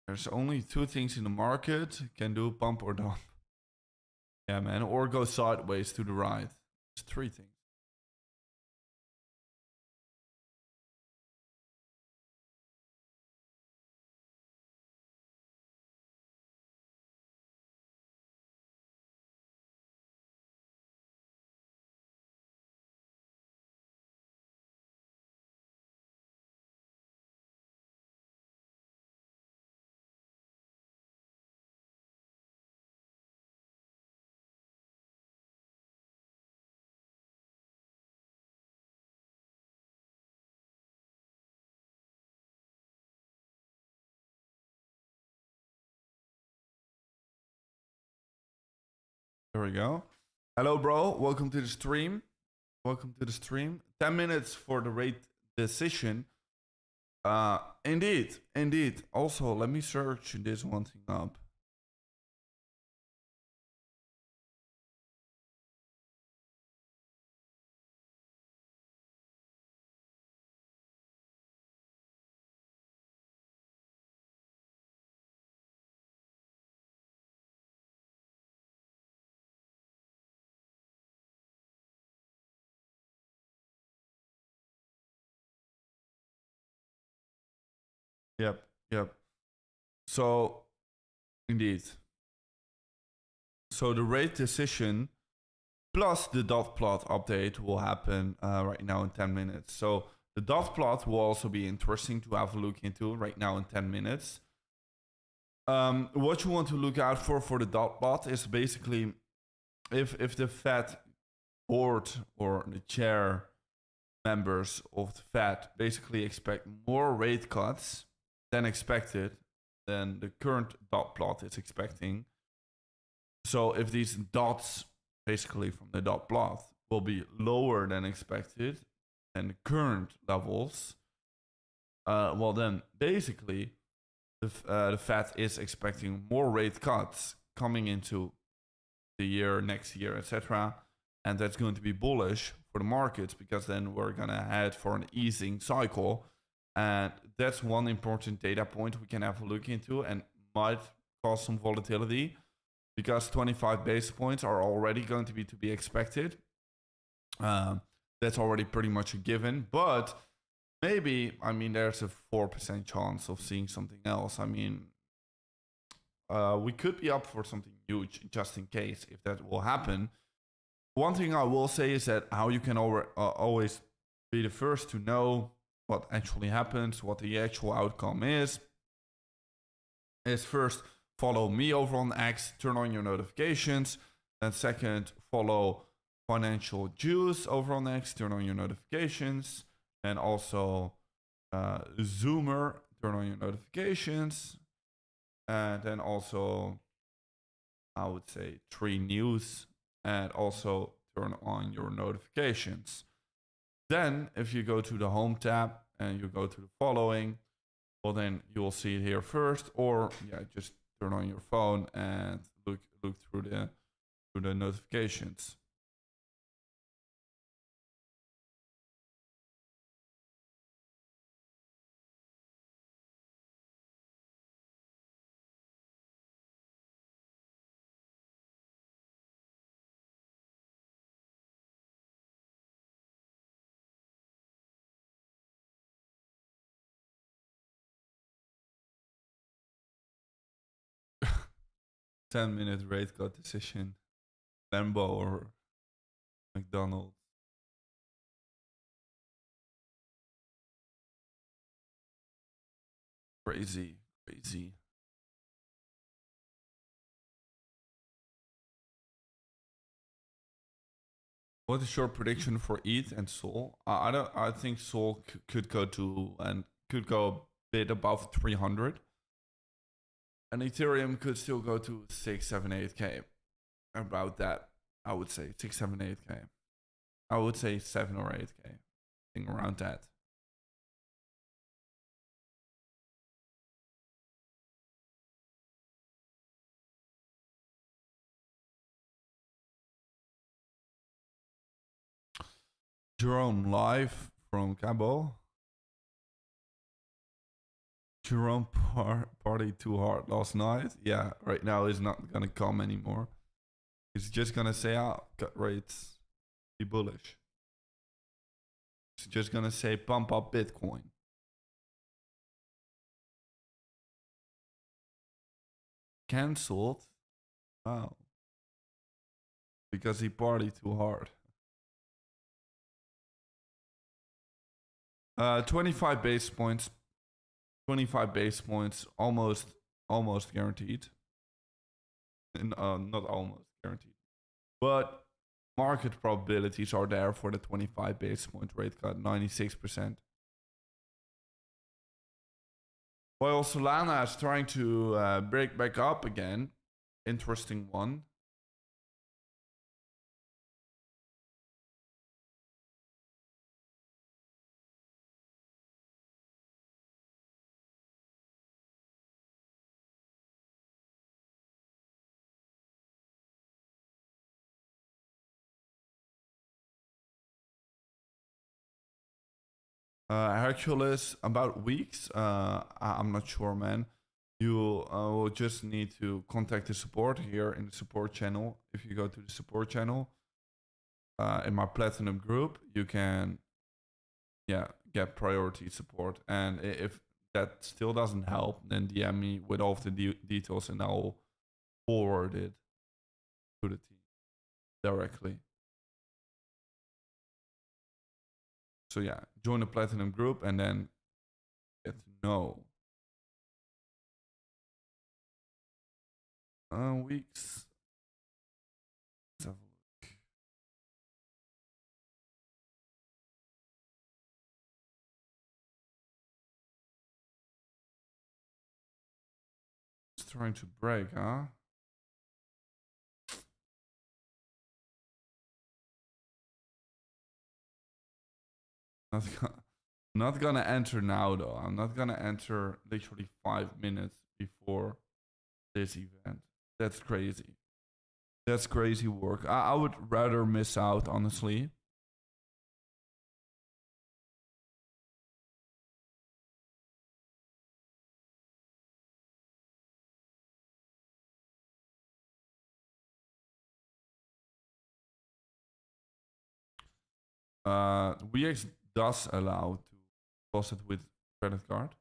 There's only two things in the market. Can do pump or dump. Yeah, man. Or go sideways to the right. It's three things. There we go. Hello, bro. Welcome to the stream. 10 minutes for the rate decision. Indeed, indeed. Also, let me search this one thing up. Yep, yep. So, indeed. So the rate decision plus the dot plot update will happen right now in 10 minutes. So the dot plot will also be interesting to have a look into right now in 10 minutes. What you want to look out for the dot plot is basically if the Fed board or the chair members of the Fed basically expect more rate cuts than expected, than the current dot plot is expecting. So if these dots basically from the dot plot will be lower than expected than the current levels, well then basically the Fed is expecting more rate cuts coming into the year, next year, etc. And that's going to be bullish for the markets because then we're going to head for an easing cycle. And that's one important data point we can have a look into and might cause some volatility because 25 basis points are already going to be expected. That's already pretty much a given. But maybe, I mean, there's a 4% chance of seeing something else. I mean, we could be up for something huge just in case if that will happen. One thing I will say is that how you can always be the first to know what actually happens, what the actual outcome is first follow me over on X, turn on your notifications. And second, follow Financial Juice over on X, turn on your notifications. And also Zoomer, turn on your notifications. And then also, I would say Tree News, and also turn on your notifications. Then, if you go to the Home tab and you go to the following, well, then you will see it here first, or yeah, just turn on your phone and look through the notifications. Ten-minute rate cut decision, Lambo or McDonald's. Crazy, crazy. What is your prediction for ETH and Sol? I don't. I think Sol could go to and could go a bit above 300, and Ethereum could still go to 6, 7, 8K. About that, I would say 6, 7, 8K. I would say 7 or 8K, thing around that. Jerome live from Cabo. Jerome party too hard last night. Yeah, right now he's not gonna come anymore. He's just gonna say, cut rates, be bullish. He's just gonna say, pump up Bitcoin. Cancelled? Wow. Because he partied too hard. 25 base points. 25 base points, almost guaranteed. Not almost guaranteed. But market probabilities are there for the 25 base point rate cut, 96%. While Solana is trying to break back up again. Interesting one. Hercules, about weeks. I'm not sure, man. You will just need to contact the support here in the support channel. If you go to the support channel in my platinum group, you can, yeah, get priority support. And if that still doesn't help, then DM me with all of the details, and I'll forward it to the team directly. So yeah, join the platinum group and then get to know. Weeks. Let's have a look. It's trying to break, huh? Not gonna enter now though. I'm not gonna enter literally 5 minutes before this event. That's crazy. That's crazy work. I would rather miss out, honestly. VX does allow to deposit with credit card.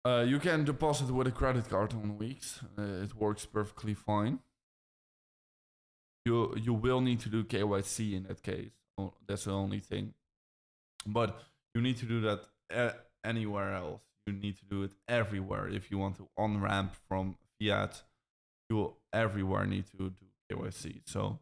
You can deposit with a credit card on weeks. It works perfectly fine. You will need to do KYC in that case. That's the only thing. But you need to do that anywhere else. You need to do it everywhere. If you want to on-ramp from fiat, you will everywhere need to do KYC. So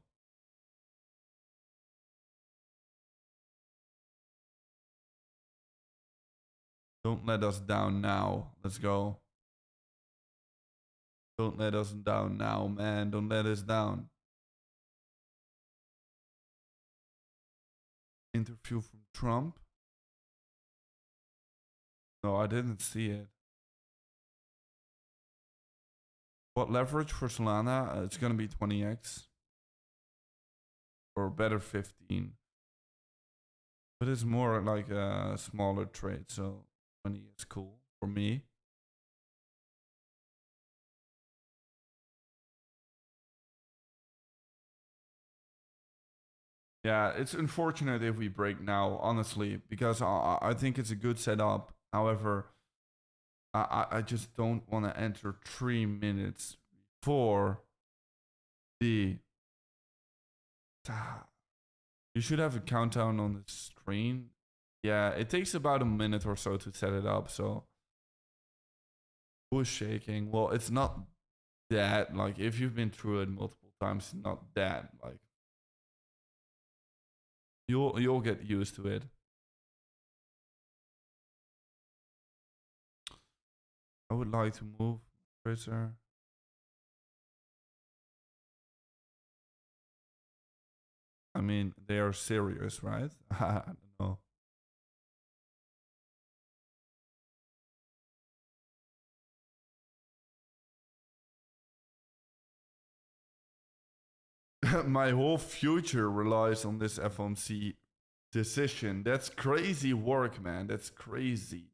don't let us down now. Let's go. Don't let us down now, man. Don't let us down. Interview from Trump? No, I didn't see it. What leverage for Solana? It's gonna be 20x. Or better 15. But it's more like a smaller trade, so 20 is cool for me. Yeah, it's unfortunate if we break now, honestly, because I think it's a good setup. However, I just don't want to enter 3 minutes before the... You should have a countdown on the screen. Yeah, it takes about a minute or so to set it up, so... Who is shaking? Well, it's not that, like, if you've been through it multiple times, it's not that, like... You'll get used to it. I would like to move cursor. I mean, they are serious, right? I don't know. My whole future relies on this FOMC decision. That's crazy work, man. That's crazy.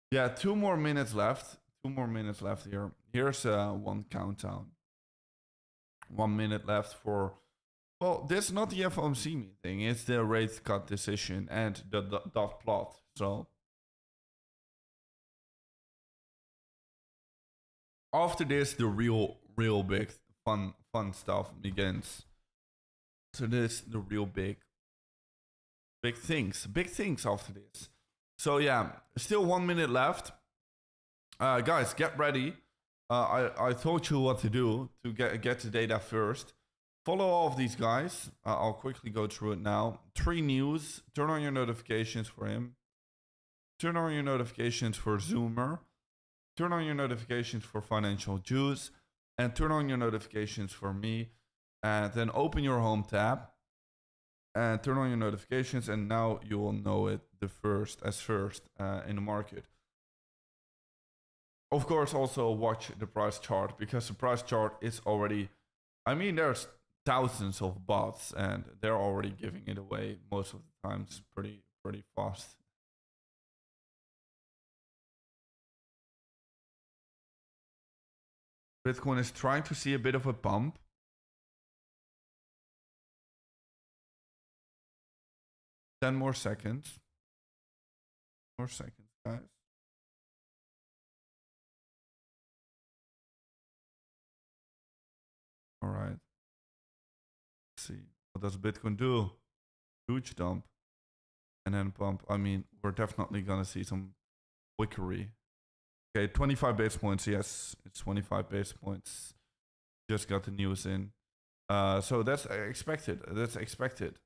Yeah, 2 more minutes left. 2 more minutes left here. Here's one countdown. 1 minute left for... Well, this is not the FOMC meeting. It's the rate cut decision and the dot plot. So... After this, the real big fun stuff begins. So this the real big things after this. So yeah, still 1 minute left. Guys, get ready. I told you what to do to get the data first. Follow all of these guys. I'll quickly go through it now. 3 news. Turn on your notifications for him. Turn on your notifications for Zoomer. Turn on your notifications for Financial Juice. And turn on your notifications for me. And then open your home tab. And turn on your notifications. And now you will know it first in the market. Of course, also watch the price chart, because the price chart is already... I mean, there's thousands of bots and they're already giving it away most of the time. It's pretty pretty fast. Bitcoin is trying to see a bit of a bump. Ten more seconds. More seconds, guys. All right. Let's see. What does Bitcoin do? Huge dump. And then pump. I mean, we're definitely going to see some wickery. Okay, 25 base points. Yes, it's 25 base points. Just got the news in. So that's expected. That's expected.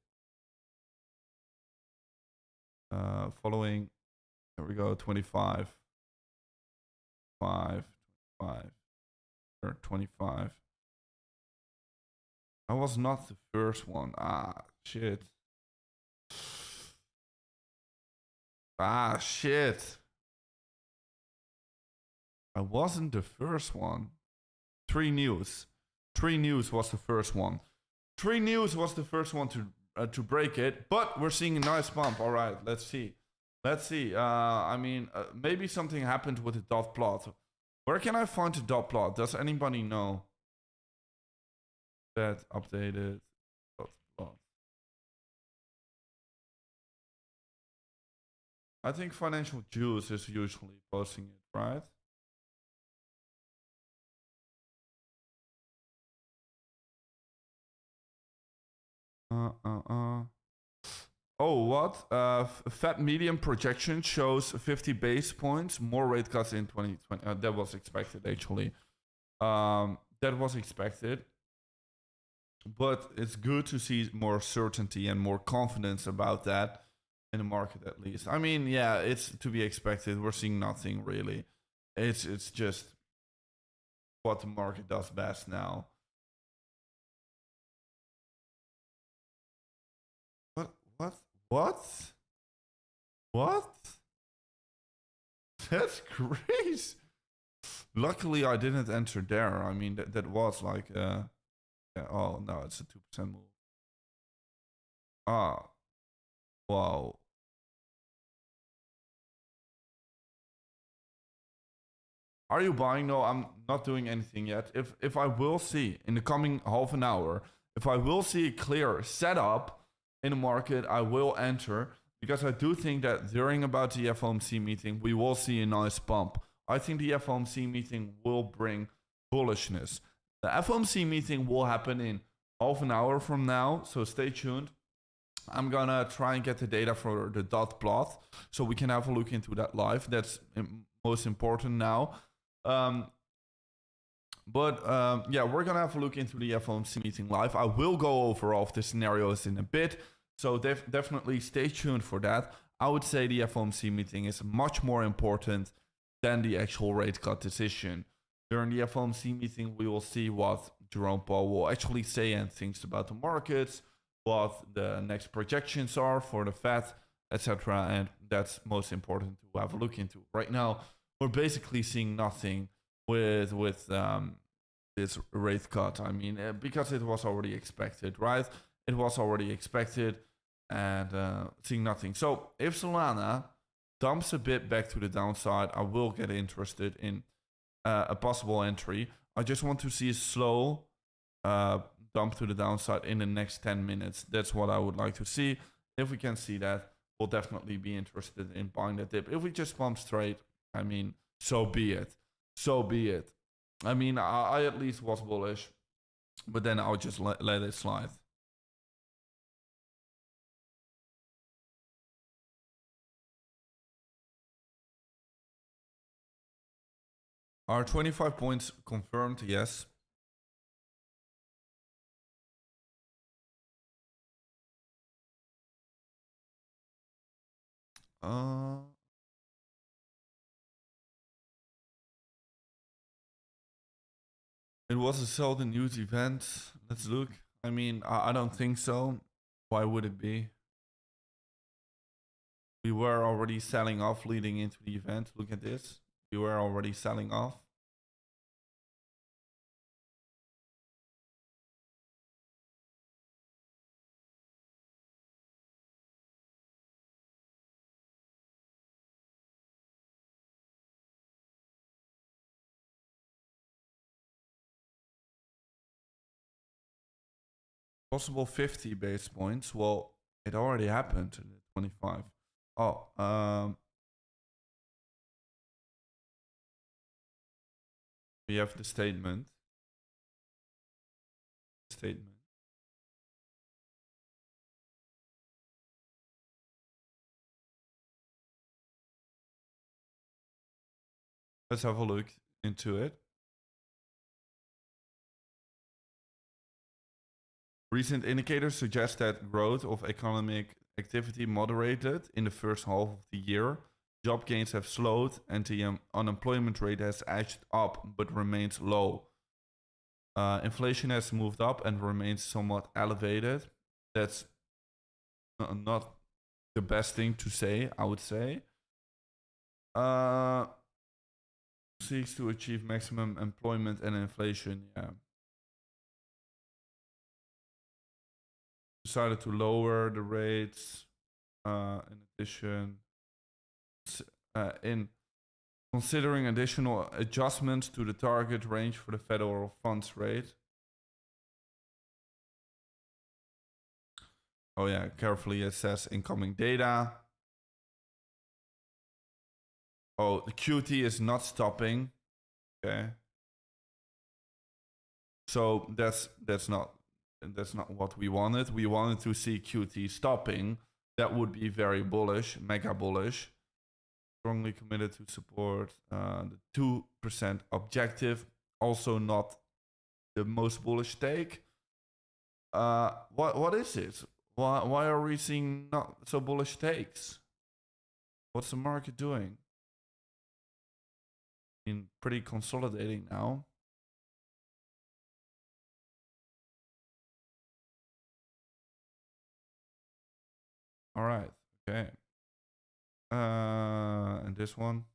Following, there we go, 25. 5, 25, or 25. I was not the first one. Ah, shit. Ah, shit. I wasn't the first one. 3 News. 3 News was the first one. 3 News was the first one to break it, but we're seeing a nice bump. All right, let's see. Let's see. I mean, maybe something happened with the dot plot. Where can I find the dot plot? Does anybody know? That updated dot plot. I think Financial Juice is usually posting it, right? Oh, what? Fed medium projection shows 50 base points, more rate cuts in 2020. That was expected, actually. That was expected. But it's good to see more certainty and more confidence about that in the market, at least. I mean, yeah, it's to be expected. We're seeing nothing really. It's just what the market does best now. What? What? That's crazy. Luckily, I didn't enter there. I mean, that was like, yeah, oh no, it's a 2% move. Ah, wow. Are you buying? No, I'm not doing anything yet. If I will see in the coming half an hour, if I will see a clear setup in the market, I will enter, because I do think that during about the FOMC meeting, we will see a nice bump. I think the FOMC meeting will bring bullishness. The FOMC meeting will happen in half an hour from now, so stay tuned. I'm gonna try and get the data for the dot plot so we can have a look into that live. That's most important now. Yeah, we're gonna have a look into the FOMC meeting live. I will go over all of the scenarios in a bit, so definitely stay tuned for that. I would say the FOMC meeting is much more important than the actual rate cut decision. During the FOMC meeting, we will see what Jerome Powell will actually say and thinks about the markets, what the next projections are for the Fed, etc. And that's most important to have a look into. Right now, we're basically seeing nothing with this rate cut. I mean, because it was already expected, right? It was already expected, and seeing nothing. So if Solana dumps a bit back to the downside, I will get interested in a possible entry. I just want to see a slow dump to the downside in the next 10 minutes. That's what I would like to see. If we can see that, we'll definitely be interested in buying that dip. If we just pump straight, I mean, so be it. So be it. I mean, I at least was bullish, but then I'll just let it slide. Are 25 points confirmed? Yes. It was a seldom news event. Let's look. I mean, I don't think so. Why would it be? We were already selling off leading into the event. Look at this. We were already selling off. Possible 50 base points. Well, it already happened in the 25. Oh, we have the statement. Let's have a look into it. Recent indicators suggest that growth of economic activity moderated in the first half of the year. Job gains have slowed and the unemployment rate has edged up but remains low. Inflation has moved up and remains somewhat elevated. That's not the best thing to say, I would say. Seeks to achieve maximum employment and inflation, yeah. Decided to lower the rates. In addition, in considering additional adjustments to the target range for the federal funds rate. Oh yeah, carefully assess incoming data. Oh, the QT is not stopping. Okay. So that's not what we wanted. We wanted to see QT stopping. That would be very bullish, mega bullish. Strongly committed to support the 2% objective. Also not the most bullish take. What is it? Why are we seeing not so bullish takes? What's the market doing? I mean, pretty consolidating now. All right. Okay. And this one.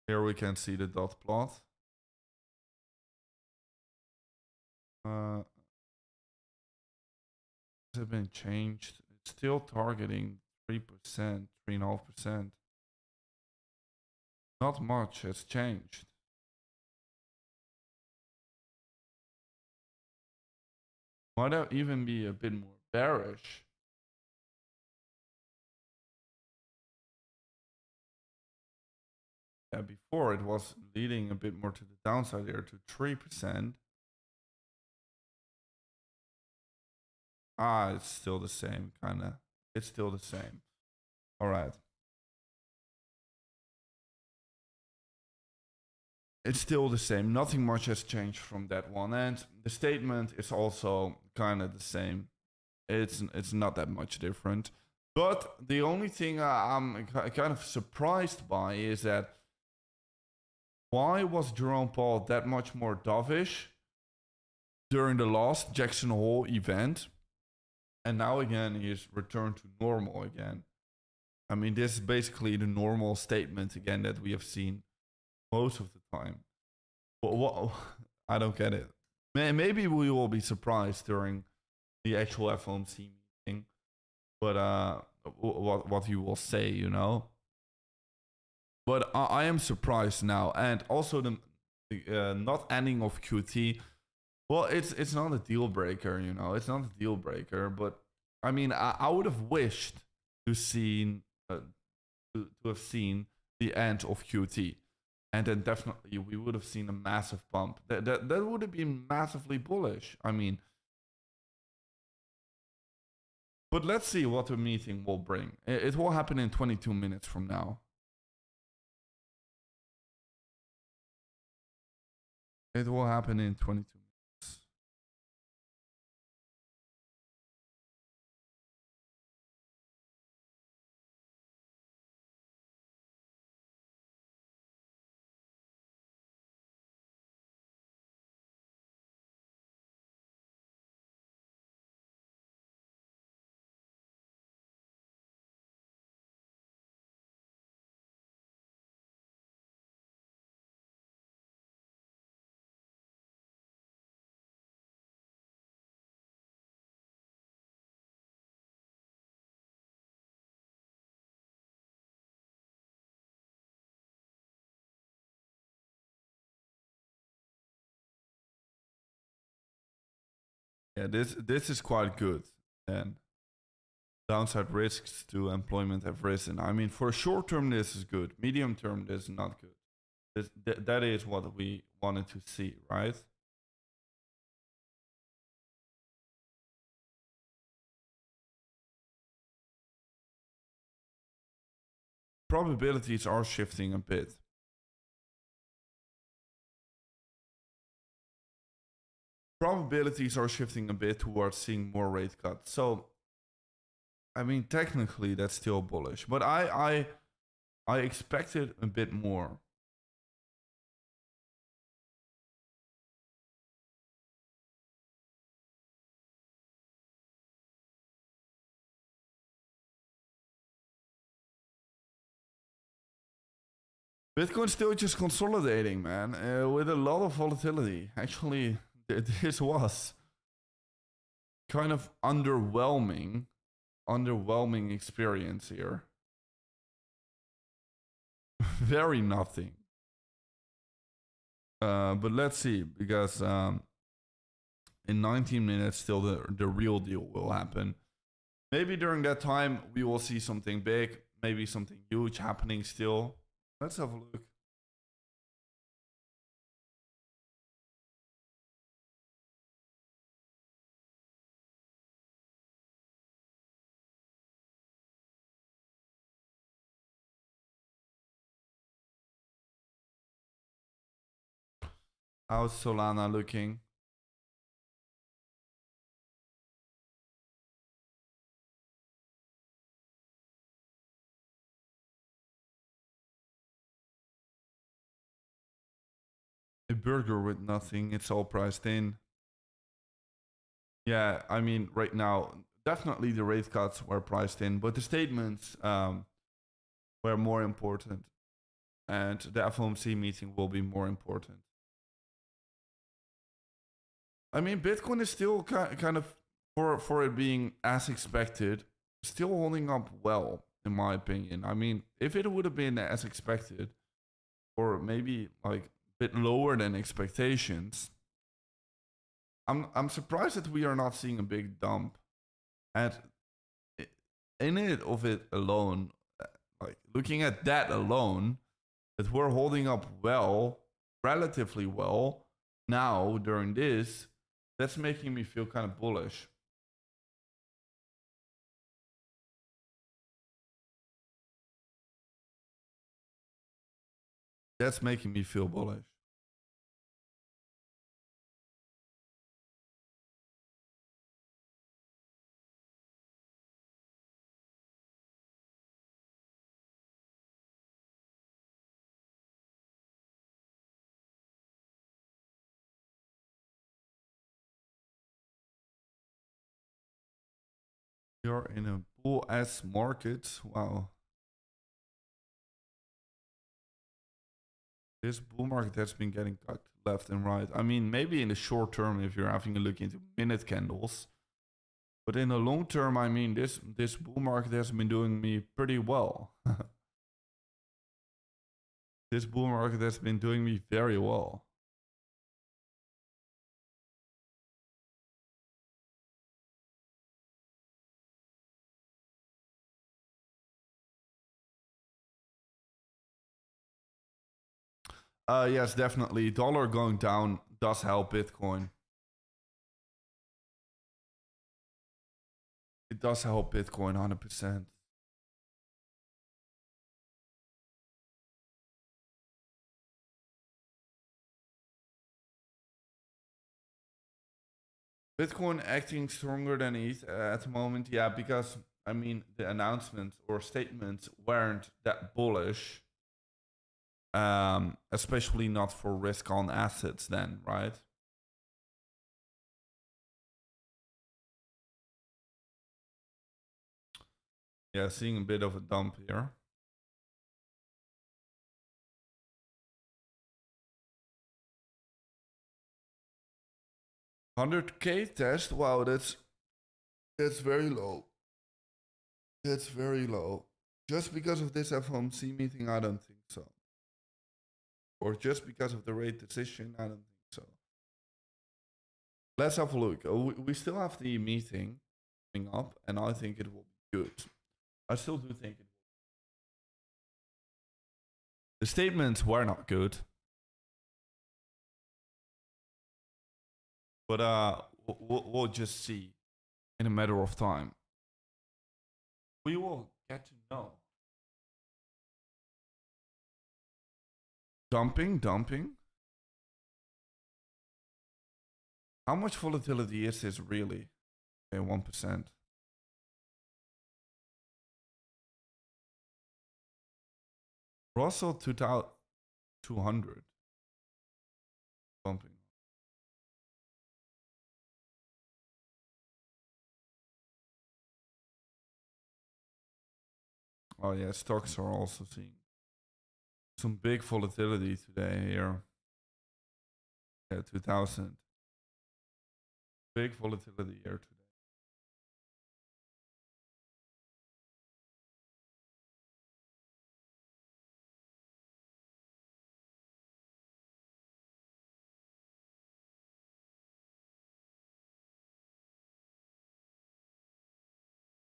Here we can see the dot plot. Has it been changed? It's still targeting 3%, 3.5%. Not much has changed. Might that even be a bit more bearish? Yeah, before it was leading a bit more to the downside there to 3%. Ah, it's still the same, kind of. It's still the same. All right. It's still the same. Nothing much has changed from that one. And the statement is also kind of the same. It's not that much different. But the only thing I'm kind of surprised by is that why was Jerome Powell that much more dovish during the last Jackson Hole event? And now again, he is returned to normal again. I mean, this is basically the normal statement again that we have seen most of the time. What I don't get it. Maybe we will be surprised during the actual FOMC meeting, but what you will say, you know. But I am surprised now, and also the not ending of QT. Well, it's not a deal breaker, you know. It's not a deal breaker, but I mean, I would have wished to have seen the end of QT, and then definitely we would have seen a massive bump. That would have been massively bullish. I mean, but let's see what the meeting will bring. It will happen in 22 minutes from now. It will happen in 22 Yeah, this is quite good. And downside risks to employment have risen. I mean, for short term, this is good. Medium term, this is not good. That is what we wanted to see, right? Probabilities are shifting a bit. Probabilities are shifting a bit towards seeing more rate cuts. So, I mean, technically, that's still bullish, but I expected a bit more. Bitcoin's still just consolidating, man, with a lot of volatility. Actually, this was kind of underwhelming experience here. Very nothing. But let's see, because in 19 minutes, still the real deal will happen. Maybe during that time, we will see something big, maybe something huge happening still. Let's have a look. How's Solana looking? A burger with nothing. It's all priced in. Yeah, I mean, right now, definitely the rate cuts were priced in, but the statements were more important. And the FOMC meeting will be more important. I mean, Bitcoin is still kind of, for it being as expected, still holding up well, in my opinion. I mean, if it would have been as expected, or maybe like a bit lower than expectations, I'm surprised that we are not seeing a big dump. And in it of it alone, like looking at that alone, that we're holding up well, relatively well now during this, that's making me feel kind of bullish. That's making me feel bullish. You're in a bull ass market. Wow. This bull market has been getting cut left and right. I mean, maybe in the short term, if you're having a look into minute candles, but in the long term, I mean, this bull market has been doing me pretty well. This bull market has been doing me very well. Yes, definitely. Dollar going down does help Bitcoin. It does help Bitcoin 100%. Bitcoin acting stronger than ETH at the moment, yeah, because I mean the announcements or statements weren't that bullish, especially not for risk on assets. Then, right? Yeah, seeing a bit of a dump here. 100K test. Wow, that's very low. That's very low. Just because of this FOMC meeting, I don't think so. Or just because of the rate decision, I don't think so. let's have a look. We still have the meeting coming up, and I think it will be good. I still do think it. The statements were not good, but we'll just see in a matter of time. We will get to know. Dumping. How much volatility is this really? Okay, 1%. Russell 2,200. Bumping. Oh yeah, stocks are also seeing some big volatility today here. Yeah, 2,000. Big volatility here today.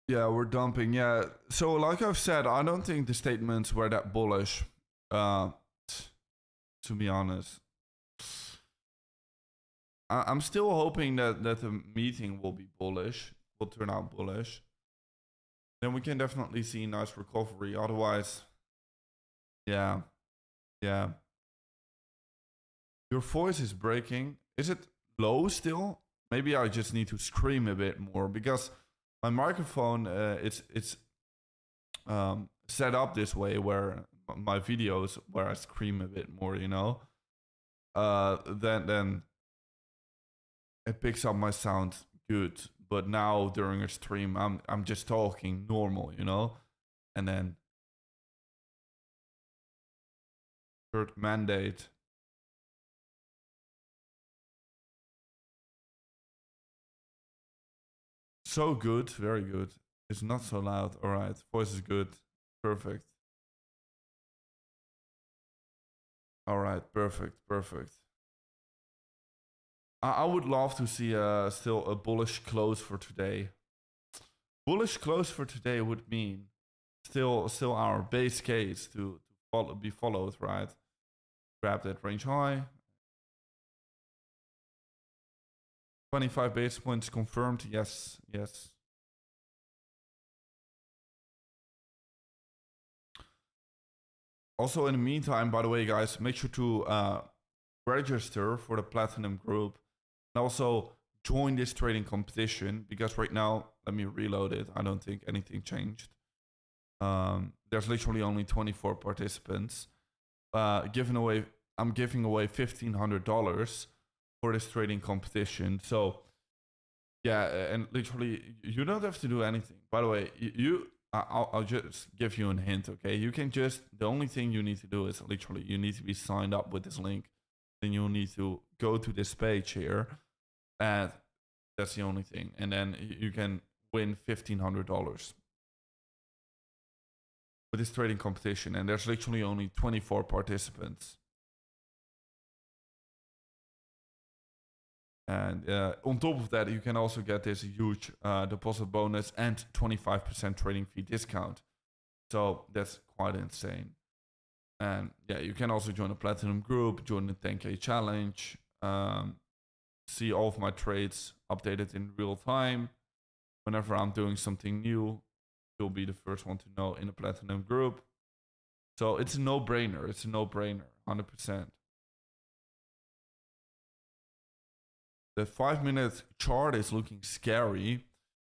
Yeah, we're dumping. Yeah. So like I've said, I don't think the statements were that bullish. To be honest. I'm still hoping that the meeting will be bullish, will turn out bullish. Then we can definitely see a nice recovery. Otherwise, yeah. Your voice is breaking. Is it low still? Maybe I just need to scream a bit more because my microphone it's set up this way where my videos where I scream a bit more, you know. Then it picks up my sound good. But now during a stream, I'm just talking normal, you know, and then third mandate. So good, very good. It's not so loud. All right, voice is good, perfect. All right, perfect. I would love to see still a bullish close for today. Bullish close for today would mean still our base case to be followed, right? Grab that range high. 25 basis points confirmed. Yes. Also, in the meantime, by the way, guys, make sure to register for the Platinum group and also join this trading competition because right now, let me reload it. I don't think anything changed. There's literally only 24 participants. I'm giving away $1,500 for this trading competition. So yeah, and literally you don't have to do anything. By the way, I'll just give you a hint, okay? You can just, the only thing you need to do is literally you need to be signed up with this link. Then you'll need to go to this page here, and that's the only thing. And then you can win $1,500 with this trading competition. And there's literally only 24 participants. And on top of that, you can also get this huge deposit bonus and 25% trading fee discount. So that's quite insane. And yeah, you can also join the Platinum group, join the 10K challenge, see all of my trades updated in real time. Whenever I'm doing something new, you'll be the first one to know in the Platinum group. So it's a no-brainer. 100%. The 5-minute chart is looking scary.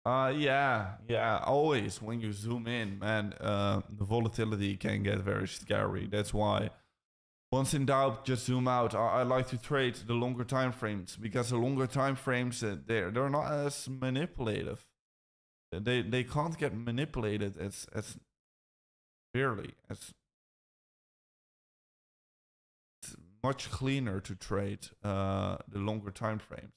Yeah. Always when you zoom in, man, the volatility can get very scary. That's why, once in doubt, just zoom out. I like to trade the longer time frames because the longer time frames they're not as manipulative. They can't get manipulated as severely as. It's much cleaner to trade the longer time frames.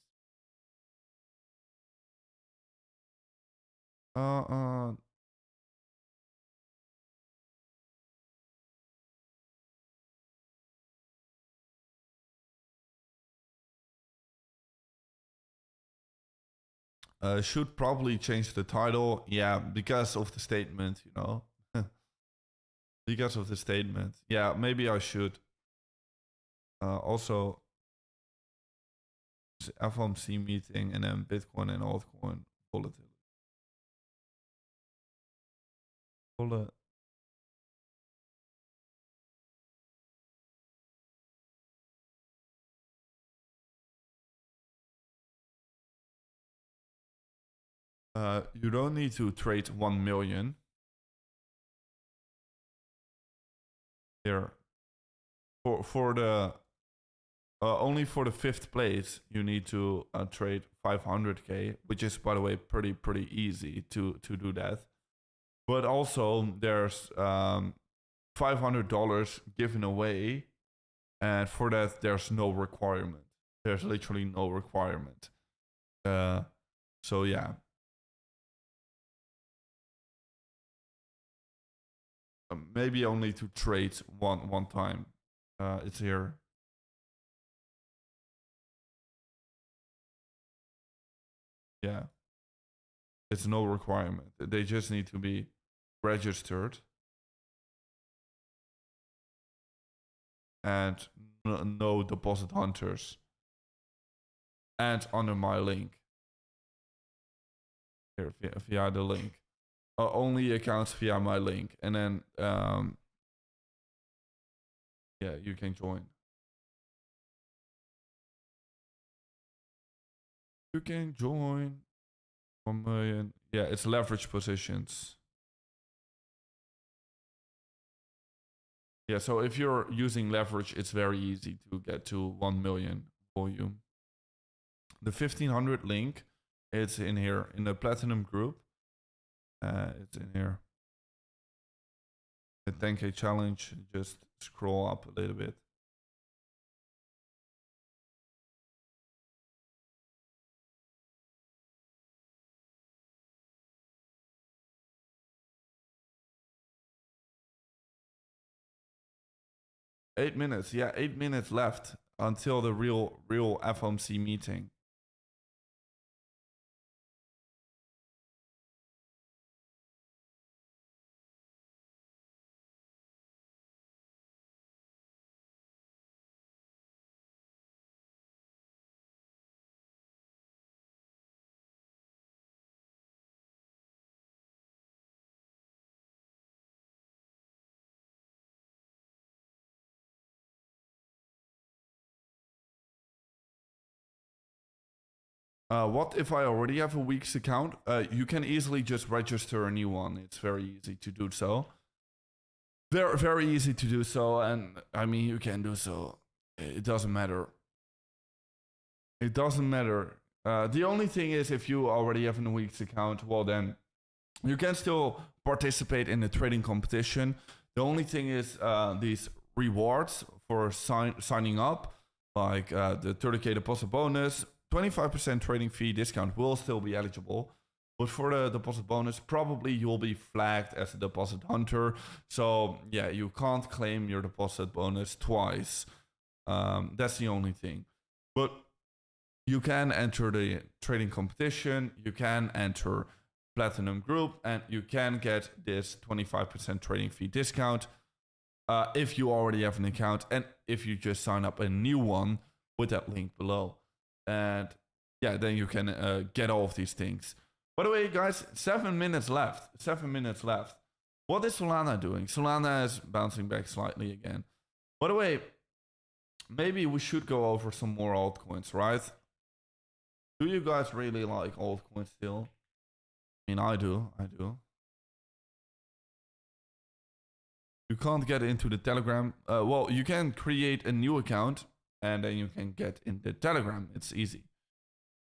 Should probably change the title. Yeah, because of the statement, you know. Because of the statement. Yeah, maybe I should. Also, FOMC meeting and then Bitcoin and altcoin volatility. You don't need to trade 1 million. Here. For the only for the 5th place, you need to trade 500k, which is, by the way, pretty easy to do that. But also, there's $500 given away, and for that, there's no requirement. There's literally no requirement. So yeah. Maybe only to trade one time. It's here. Yeah. It's no requirement. They just need to be registered. And no deposit hunters. And under my link. Here, via the link. Only accounts via my link. And then, yeah, you can join. You can join. 1 million. Yeah, it's leverage positions. Yeah, so if you're using leverage, it's very easy to get to 1 million volume. The 1500 link, it's in here in the platinum group. It's in here. The 10k challenge, just scroll up a little bit. Eight minutes, yeah, 8 minutes left until the real FOMC meeting. What if I already have a week's account? You can easily just register a new one. It's very easy to do so. Very easy to do so, and I mean, you can do so. It doesn't matter. It doesn't matter. The only thing is, if you already have a week's account, well then, you can still participate in the trading competition. The only thing is these rewards for signing up, like the 30k deposit bonus, 25% trading fee discount will still be eligible. But for the deposit bonus, probably you'll be flagged as a deposit hunter. So yeah, you can't claim your deposit bonus twice. That's the only thing. But you can enter the trading competition. You can enter platinum group, and you can get this 25% trading fee discount if you already have an account, and if you just sign up a new one with that link below. And yeah, then you can get all of these things. By the way, guys, 7 minutes left. 7 minutes left. What is Solana doing? Solana is bouncing back slightly again. By the way, maybe we should go over some more altcoins, right? Do you guys really like altcoins still? I mean, I do. You can't get into the Telegram. Well, you can create a new account and then you can get in the Telegram. It's easy.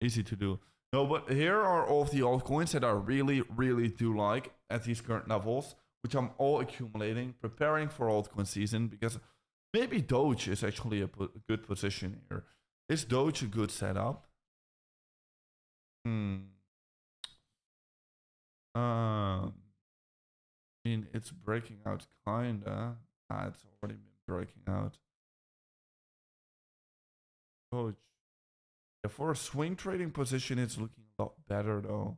Easy to do. No, but here are all of the altcoins that I really do like at these current levels, which I'm all accumulating, preparing for altcoin season, because maybe Doge is actually a good position here. Is Doge a good setup? I mean, it's breaking out kinda. It's already been breaking out. Doge. For a swing trading position, it's looking a lot better though.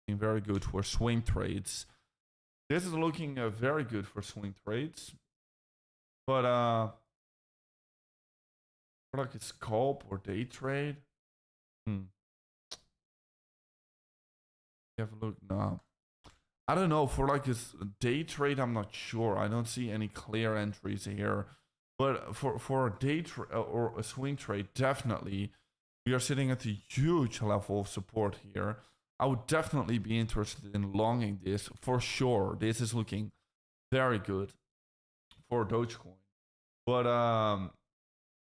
Looking very good for swing trades. This is looking very good for swing trades. But for like a scalp or day trade. Have a look now. I don't know, for like this day trade, I'm not sure. I don't see any clear entries here. But for a day trade or a swing trade, definitely, we are sitting at a huge level of support here. I would definitely be interested in longing this for sure. This is looking very good for Dogecoin. But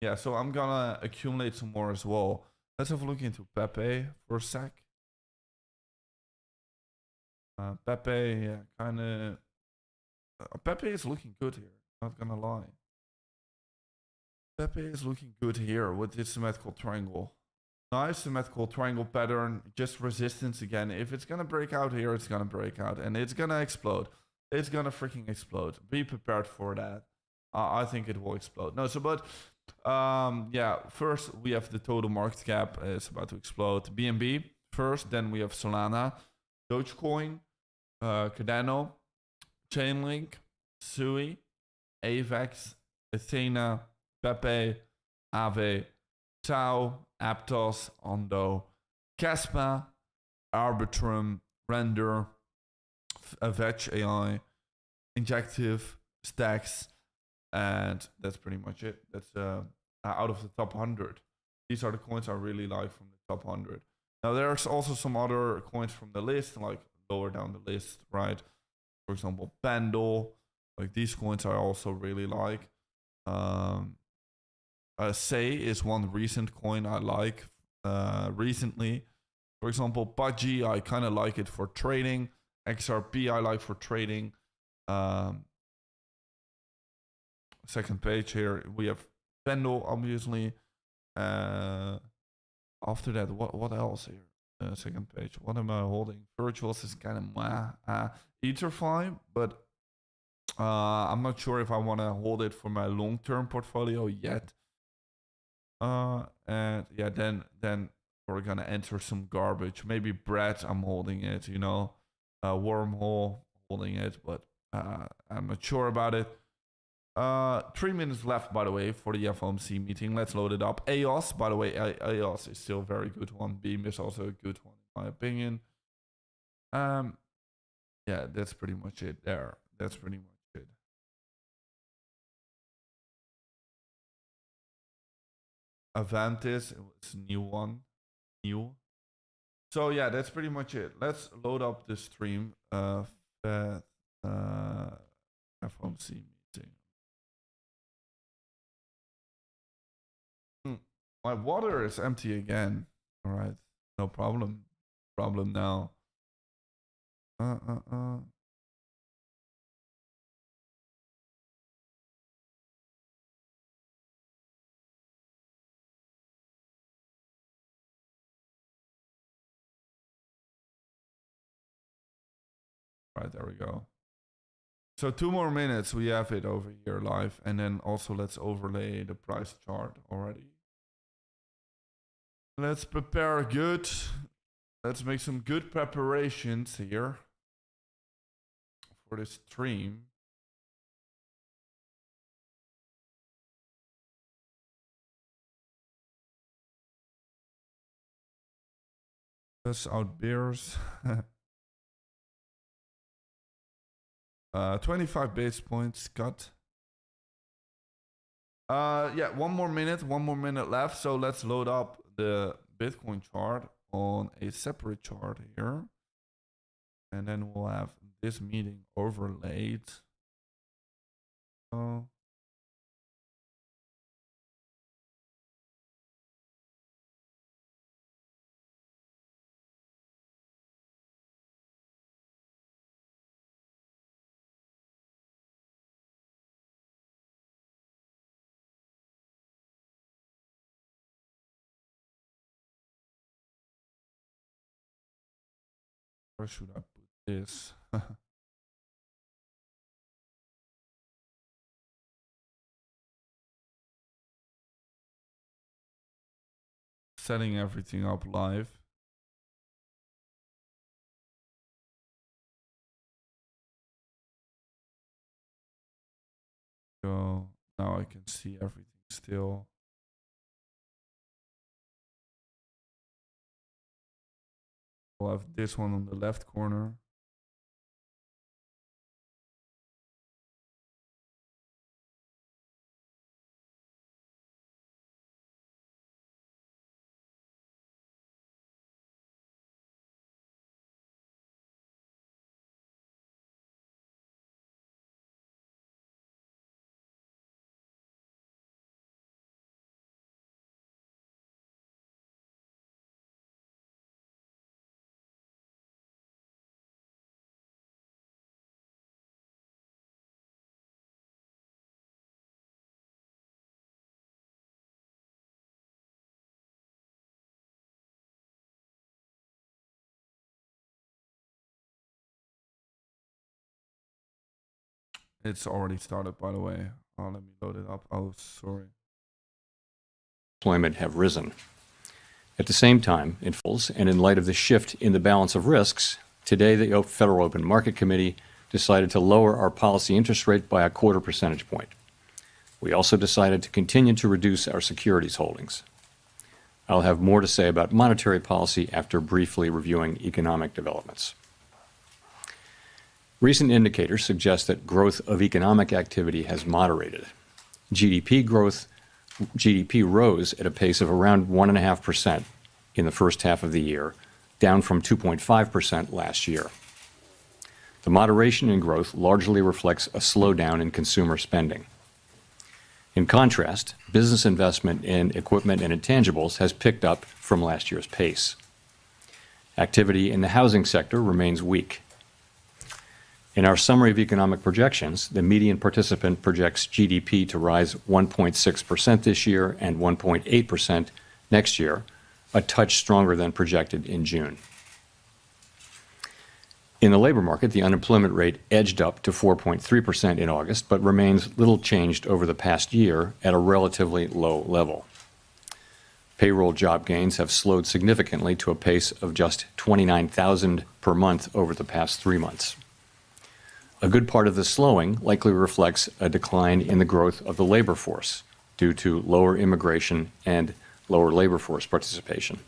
yeah, so I'm gonna accumulate some more as well. Let's have a look into Pepe for a sec. Pepe, yeah, kind of. Pepe is looking good here. Not gonna lie. Pepe is looking good here with this symmetrical triangle. Nice symmetrical triangle pattern. Just resistance again. If it's gonna break out here, it's gonna break out and it's gonna explode. It's gonna freaking explode. Be prepared for that. I think it will explode. No, so but yeah. First we have the total market cap. It's about to explode. BNB first. Then we have Solana, Dogecoin, Cardano, Chainlink, Sui, Avex, Athena, Pepe, Aave, Tau, Aptos, Ondo, Caspa, Arbitrum, Render, Vetch AI, Injective, Stacks, and that's pretty much it. That's out of the top 100. These are the coins I really like from the top 100. Now there's also some other coins from the list, like lower down the list, right? For example, Pendle. Like these coins I also really like. Say is one recent coin I like recently. For example, Pudgy, I kind of like it for trading. XRP I like for trading. Second page here we have Pendle, obviously. After that, what else here? Second page. What am I holding? Virtuals is kind of Etherfi, but I'm not sure if I want to hold it for my long-term portfolio yet. And yeah, then we're gonna enter some garbage. Maybe Brett, I'm holding it. You know, Wormhole holding it, but I'm not sure about it. 3 minutes left, by the way, for the FOMC meeting. Let's load it up. EOS, by the way, EOS is still a very good one. Beam is also a good one, in my opinion. Yeah, that's pretty much it there. That's pretty much it. Avantis, it's a new one. New. So yeah, that's pretty much it. Let's load up the stream. FOMC meeting. My water is empty again. All right, no problem. Problem now. Right, there we go. So 2 more minutes, we have it over here live. And then also let's overlay the price chart already. Let's prepare good. Let's make some good preparations here for this stream. Plus out beers. 25 base points cut. Yeah, 1 more minute left. So let's load up the Bitcoin chart on a separate chart here. And then we'll have this meeting overlaid. Oh. Where should I put this? setting everything up live. So now I can see everything still. We'll have this one on the left corner. It's already started, by the way. Let me load it up. Oh, sorry. Employment have risen. At the same time, and in light of the shift in the balance of risks, today the Federal Open Market Committee decided to lower our policy interest rate by 1/4 percentage point. We also decided to continue to reduce our securities holdings. I'll have more to say about monetary policy after briefly reviewing economic developments. Recent indicators suggest that growth of economic activity has moderated. GDP rose at a pace of around 1.5% in the first half of the year, down from 2.5% last year. The moderation in growth largely reflects a slowdown in consumer spending. In contrast, business investment in equipment and intangibles has picked up from last year's pace. Activity in the housing sector remains weak. In our summary of economic projections, the median participant projects GDP to rise 1.6% this year and 1.8% next year, a touch stronger than projected in June. In the labor market, the unemployment rate edged up to 4.3% in August, but remains little changed over the past year at a relatively low level. Payroll job gains have slowed significantly to a pace of just 29,000 per month over the past 3 months. A good part of the slowing likely reflects a decline in the growth of the labor force due to lower immigration and lower labor force participation.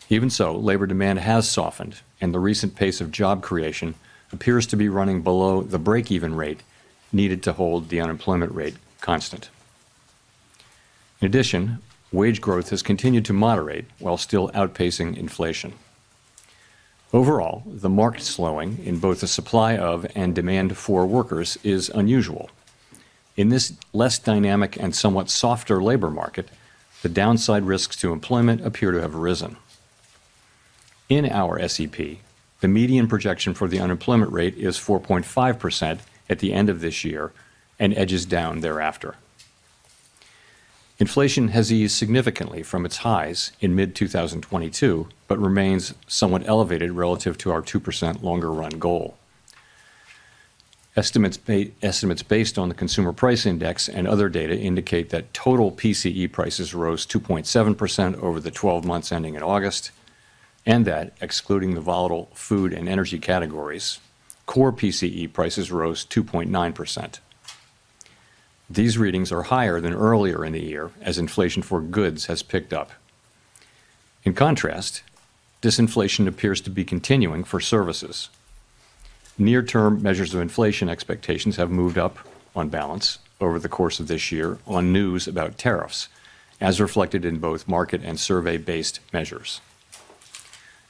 Even so, labor demand has softened, and the recent pace of job creation appears to be running below the break-even rate needed to hold the unemployment rate constant. In addition, wage growth has continued to moderate while still outpacing inflation. Overall, the marked slowing in both the supply of and demand for workers is unusual. In this less dynamic and somewhat softer labor market, the downside risks to employment appear to have risen. In our SEP, the median projection for the unemployment rate is 4.5% at the end of this year and edges down thereafter. Inflation has eased significantly from its highs in mid-2022, but remains somewhat elevated relative to our 2% longer-run goal. Estimates based on the Consumer Price Index and other data indicate that total PCE prices rose 2.7% over the 12 months ending in August, and that, excluding the volatile food and energy categories, core PCE prices rose 2.9%. These readings are higher than earlier in the year as inflation for goods has picked up. In contrast, disinflation appears to be continuing for services. Near-term measures of inflation expectations have moved up, on balance, over the course of this year on news about tariffs, as reflected in both market and survey-based measures.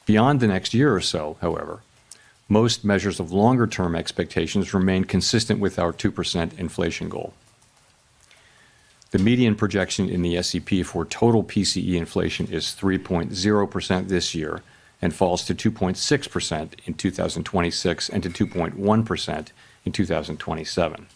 Beyond the next year or so, however, most measures of longer-term expectations remain consistent with our 2% inflation goal. The median projection in the SEP for total PCE inflation is 3.0% this year and falls to 2.6% in 2026 and to 2.1% in 2027.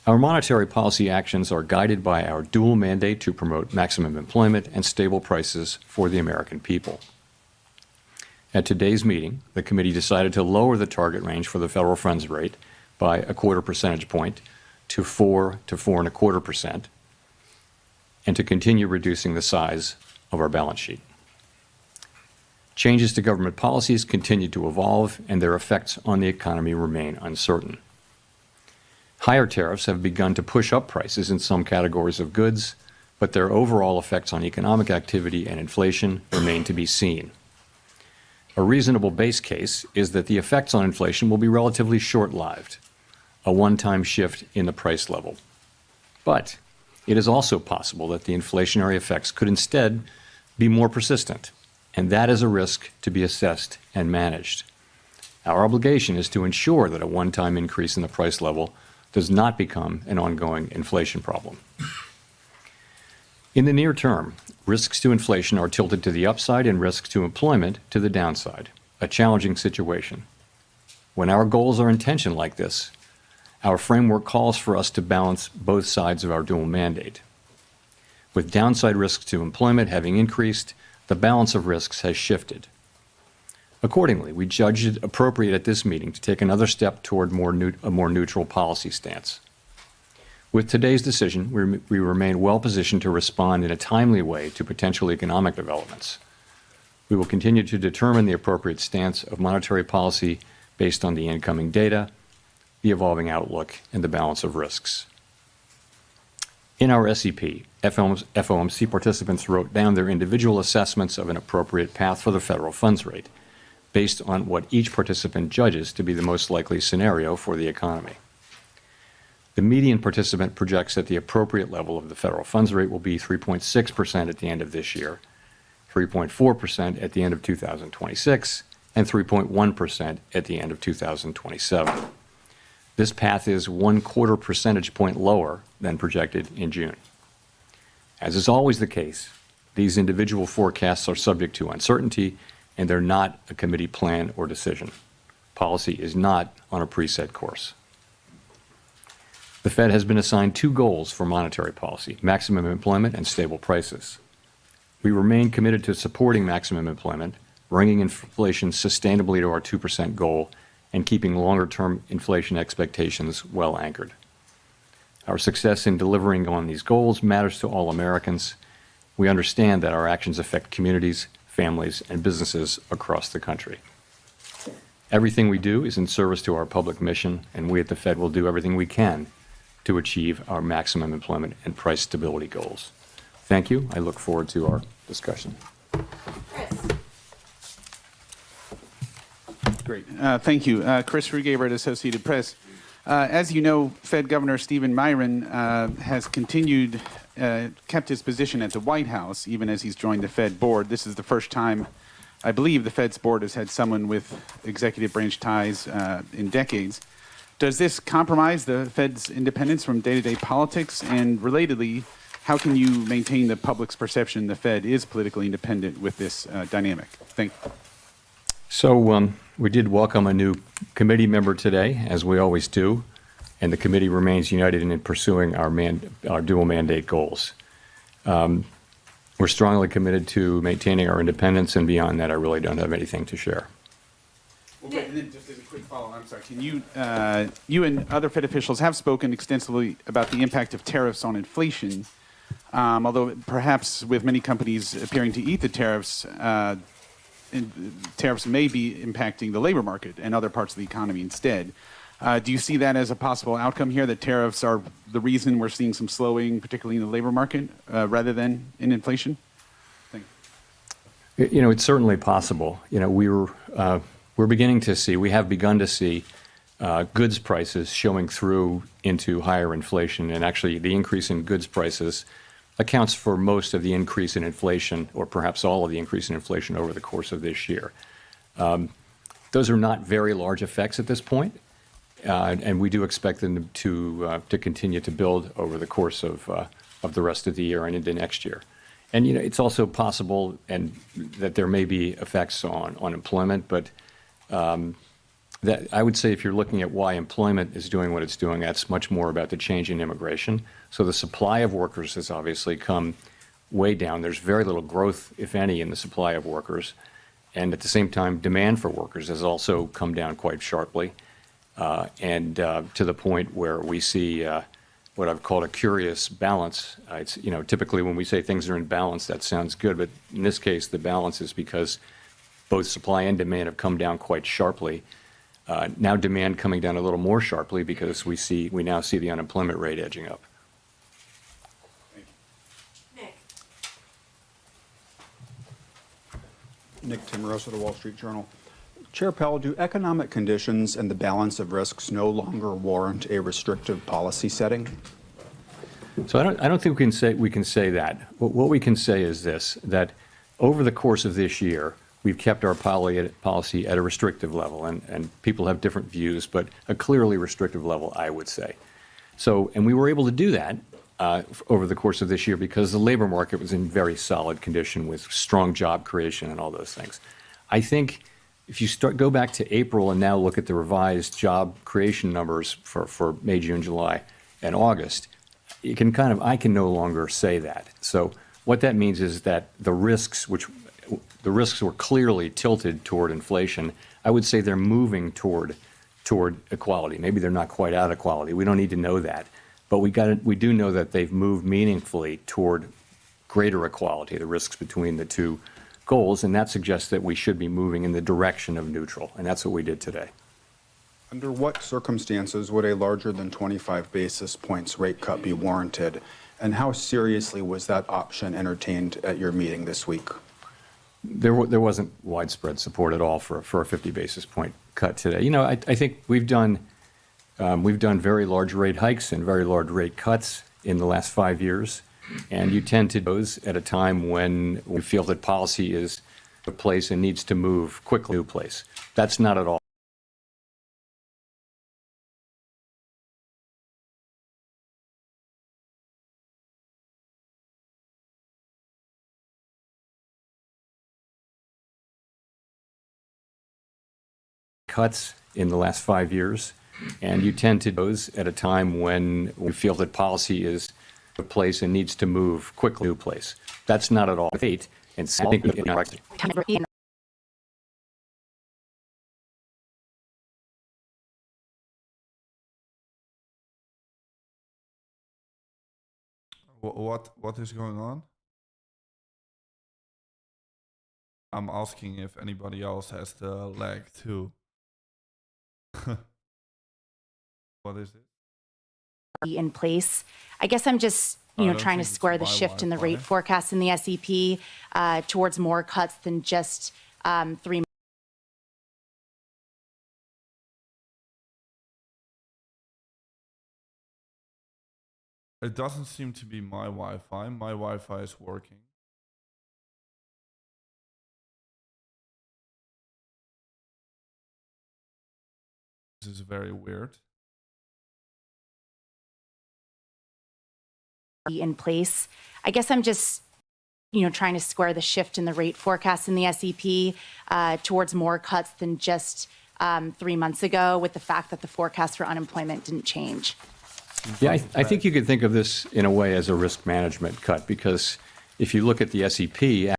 Our monetary policy actions are guided by our dual mandate to promote maximum employment and stable prices for the American people. At today's meeting, the committee decided to lower the target range for the federal funds rate by 1/4 percentage point to 4 to 4.25%, and to continue reducing the size of our balance sheet. Changes to government policies continue to evolve, and their effects on the economy remain uncertain. Higher tariffs have begun to push up prices in some categories of goods, but their overall effects on economic activity and inflation remain to be seen. A reasonable base case is that the effects on inflation will be relatively short-lived, a one-time shift in the price level. But it is also possible that the inflationary effects could instead be more persistent, and that is a risk to be assessed and managed. Our obligation is to ensure that a one-time increase in the price level does not become an ongoing inflation problem. In the near term, risks to inflation are tilted to the upside and risks to employment to the downside, a challenging situation. When our goals are in tension like this, our framework calls for us to balance both sides of our dual mandate. With downside risks to employment having increased, the balance of risks has shifted. Accordingly, we judged it appropriate at this meeting to take another step toward a more neutral policy stance. With today's decision, we remain well positioned to respond in a timely way to potential economic developments. We will continue to determine the appropriate stance of monetary policy based on the incoming data, the evolving outlook, and the balance of risks. In our SEP, FOMC participants wrote down their individual assessments of an appropriate path for the federal funds rate, based on what each participant judges to be the most likely scenario for the economy. The median participant projects that the appropriate level of the federal funds rate will be 3.6% at the end of this year, 3.4% at the end of 2026, and 3.1% at the end of 2027. This path is 1/4 percentage point lower than projected in June. As is always the case, these individual forecasts are subject to uncertainty, and they're not a committee plan or decision. Policy is not on a preset course. The Fed has been assigned two goals for monetary policy: maximum employment and stable prices. We remain committed to supporting maximum employment, bringing inflation sustainably to our 2% goal, and keeping longer-term inflation expectations well anchored. Our success in delivering on these goals matters to all Americans. We understand that our actions affect communities, families, and businesses across the country. Everything we do is in service to our public mission, and we at the Fed will do everything we can to achieve our maximum employment and price stability goals. Thank you. I look forward to our discussion. Great. Thank you. Chris Rugaber at Associated Press. As you know, Fed Governor Stephen Miron has kept his position at the White House, even as he's joined the Fed board. This is the first time, I believe, the Fed's board has had someone with executive branch ties in decades. Does this compromise the Fed's independence from day-to-day politics? And relatedly, how can you maintain the public's perception the Fed is politically independent with this dynamic? Thank you. So we did welcome a new committee member today, as we always do, and the committee remains united in pursuing our dual mandate goals. We're strongly committed to maintaining our independence, and beyond that, I really don't have anything to share. Okay, and then just as a quick follow-up, I'm sorry, can you and other Fed officials have spoken extensively about the impact of tariffs on inflation, although perhaps with many companies appearing to eat the tariffs, tariffs may be impacting the labor market and other parts of the economy instead. Do you see that as a possible outcome here, that tariffs are the reason we're seeing some slowing, particularly in the labor market, rather than in inflation? Thank you. You know, it's certainly possible. You know, we're beginning to see, we have begun to see goods prices showing through into higher inflation, and actually the increase in goods prices accounts for most of the increase in inflation, or perhaps all of the increase in inflation over the course of this year. Those are not very large effects at this point, and we do expect them to continue to build over the course of the rest of the year and into next year. And you know, it's also possible that there may be effects on employment, but that I would say if you're looking at why employment is doing what it's doing, that's much more about the change in immigration. So the supply of workers has obviously come way down. There's very little growth, if any, in the supply of workers. And at the same time, demand for workers has also come down quite sharply, and to the point where we see what I've called a curious balance. It's, typically when we say things are in balance, that sounds good, but in this case, the balance is because both supply and demand have come down quite sharply. Now demand coming down a little more sharply because we now see the unemployment rate edging up. Nick Timmeros of the Wall Street Journal. Chair Powell, do economic conditions and the balance of risks no longer warrant a restrictive policy setting? So I don't think we can say that. What we can say is this, that over the course of this year, we've kept our policy at a restrictive level, and people have different views, but a clearly restrictive level, I would say. So, and we were able to do that over the course of this year because the labor market was in very solid condition with strong job creation and all those things. I think if you go back to April and now look at the revised job creation numbers for May, June, July, and August, I can no longer say that. So what that means is that the risks were clearly tilted toward inflation. I would say they're moving toward equality. Maybe they're not quite out of equality. We don't need to know that. But we do know that they've moved meaningfully toward greater equality, the risks between the two goals, and that suggests that we should be moving in the direction of neutral, and that's what we did today. Under what circumstances would a larger than 25 basis points rate cut be warranted, and how seriously was that option entertained at your meeting this week? There wasn't widespread support at all for a 50 basis point cut today. I think we've done very large rate hikes and very large rate cuts in the last 5 years, and you tend to do those at a time when we feel that policy is a place and needs to move quickly to a place. That's not at all. Cuts in the last 5 years, and you tend to do those at a time when we feel that policy is a place and needs to move quickly to a place. That's not at all fate, and I think What is going on? I'm asking if anybody else has the lag too. What is it? In place. I guess I'm just, trying to square the shift in the rate forecast in the SEP towards more cuts than just 3 months. It doesn't seem to be my Wi-Fi. My Wi-Fi is working. This is very weird. In place. I guess I'm just, trying to square the shift in the rate forecast in the SEP towards more cuts than just 3 months ago, with the fact that the forecast for unemployment didn't change. Yeah, I think you could think of this in a way as a risk management cut, because if you look at the SEP,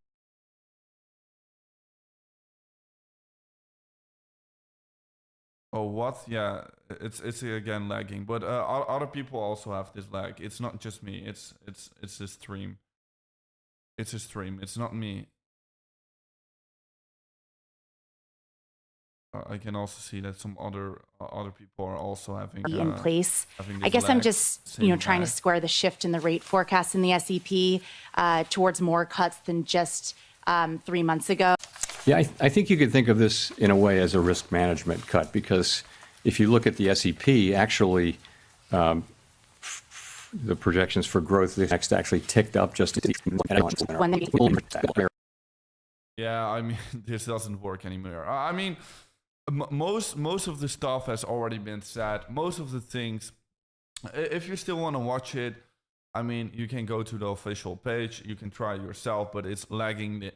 Oh, what? Yeah, it's again lagging, but other people also have this lag. It's not just me. It's the stream. It's a stream. It's not me. I can also see that some other people are also having in place. having I guess this I'm lag, just, same trying to lag. square the shift in the rate forecast in the SEP towards more cuts than just 3 months ago. yeah, I think you could think of this in a way as a risk management cut, because if you look at the SEP, actually, the projections for growth next actually ticked up just Yeah, I mean, this doesn't work anymore. I mean, most of the stuff has already been said. Most of the things, if you still want to watch it, I mean, you can go to the official page. You can try it yourself, but it's lagging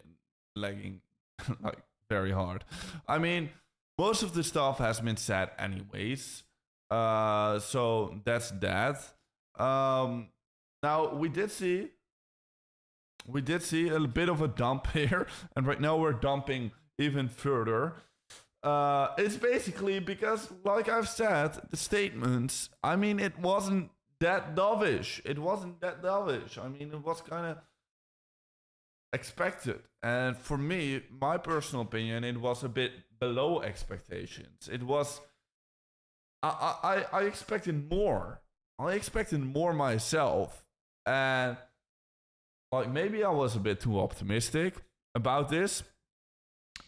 like very hard. I mean, most of the stuff has been said anyways. So that's that. Now we did see a bit of a dump here, and right now we're dumping even further. It's basically because, like I've said, the statements, I mean, it wasn't that dovish. It wasn't that dovish. I mean, it was kind of expected. And for me, my personal opinion, it was a bit below expectations. It was, I expected more. I expected more myself. And like maybe I was a bit too optimistic about this.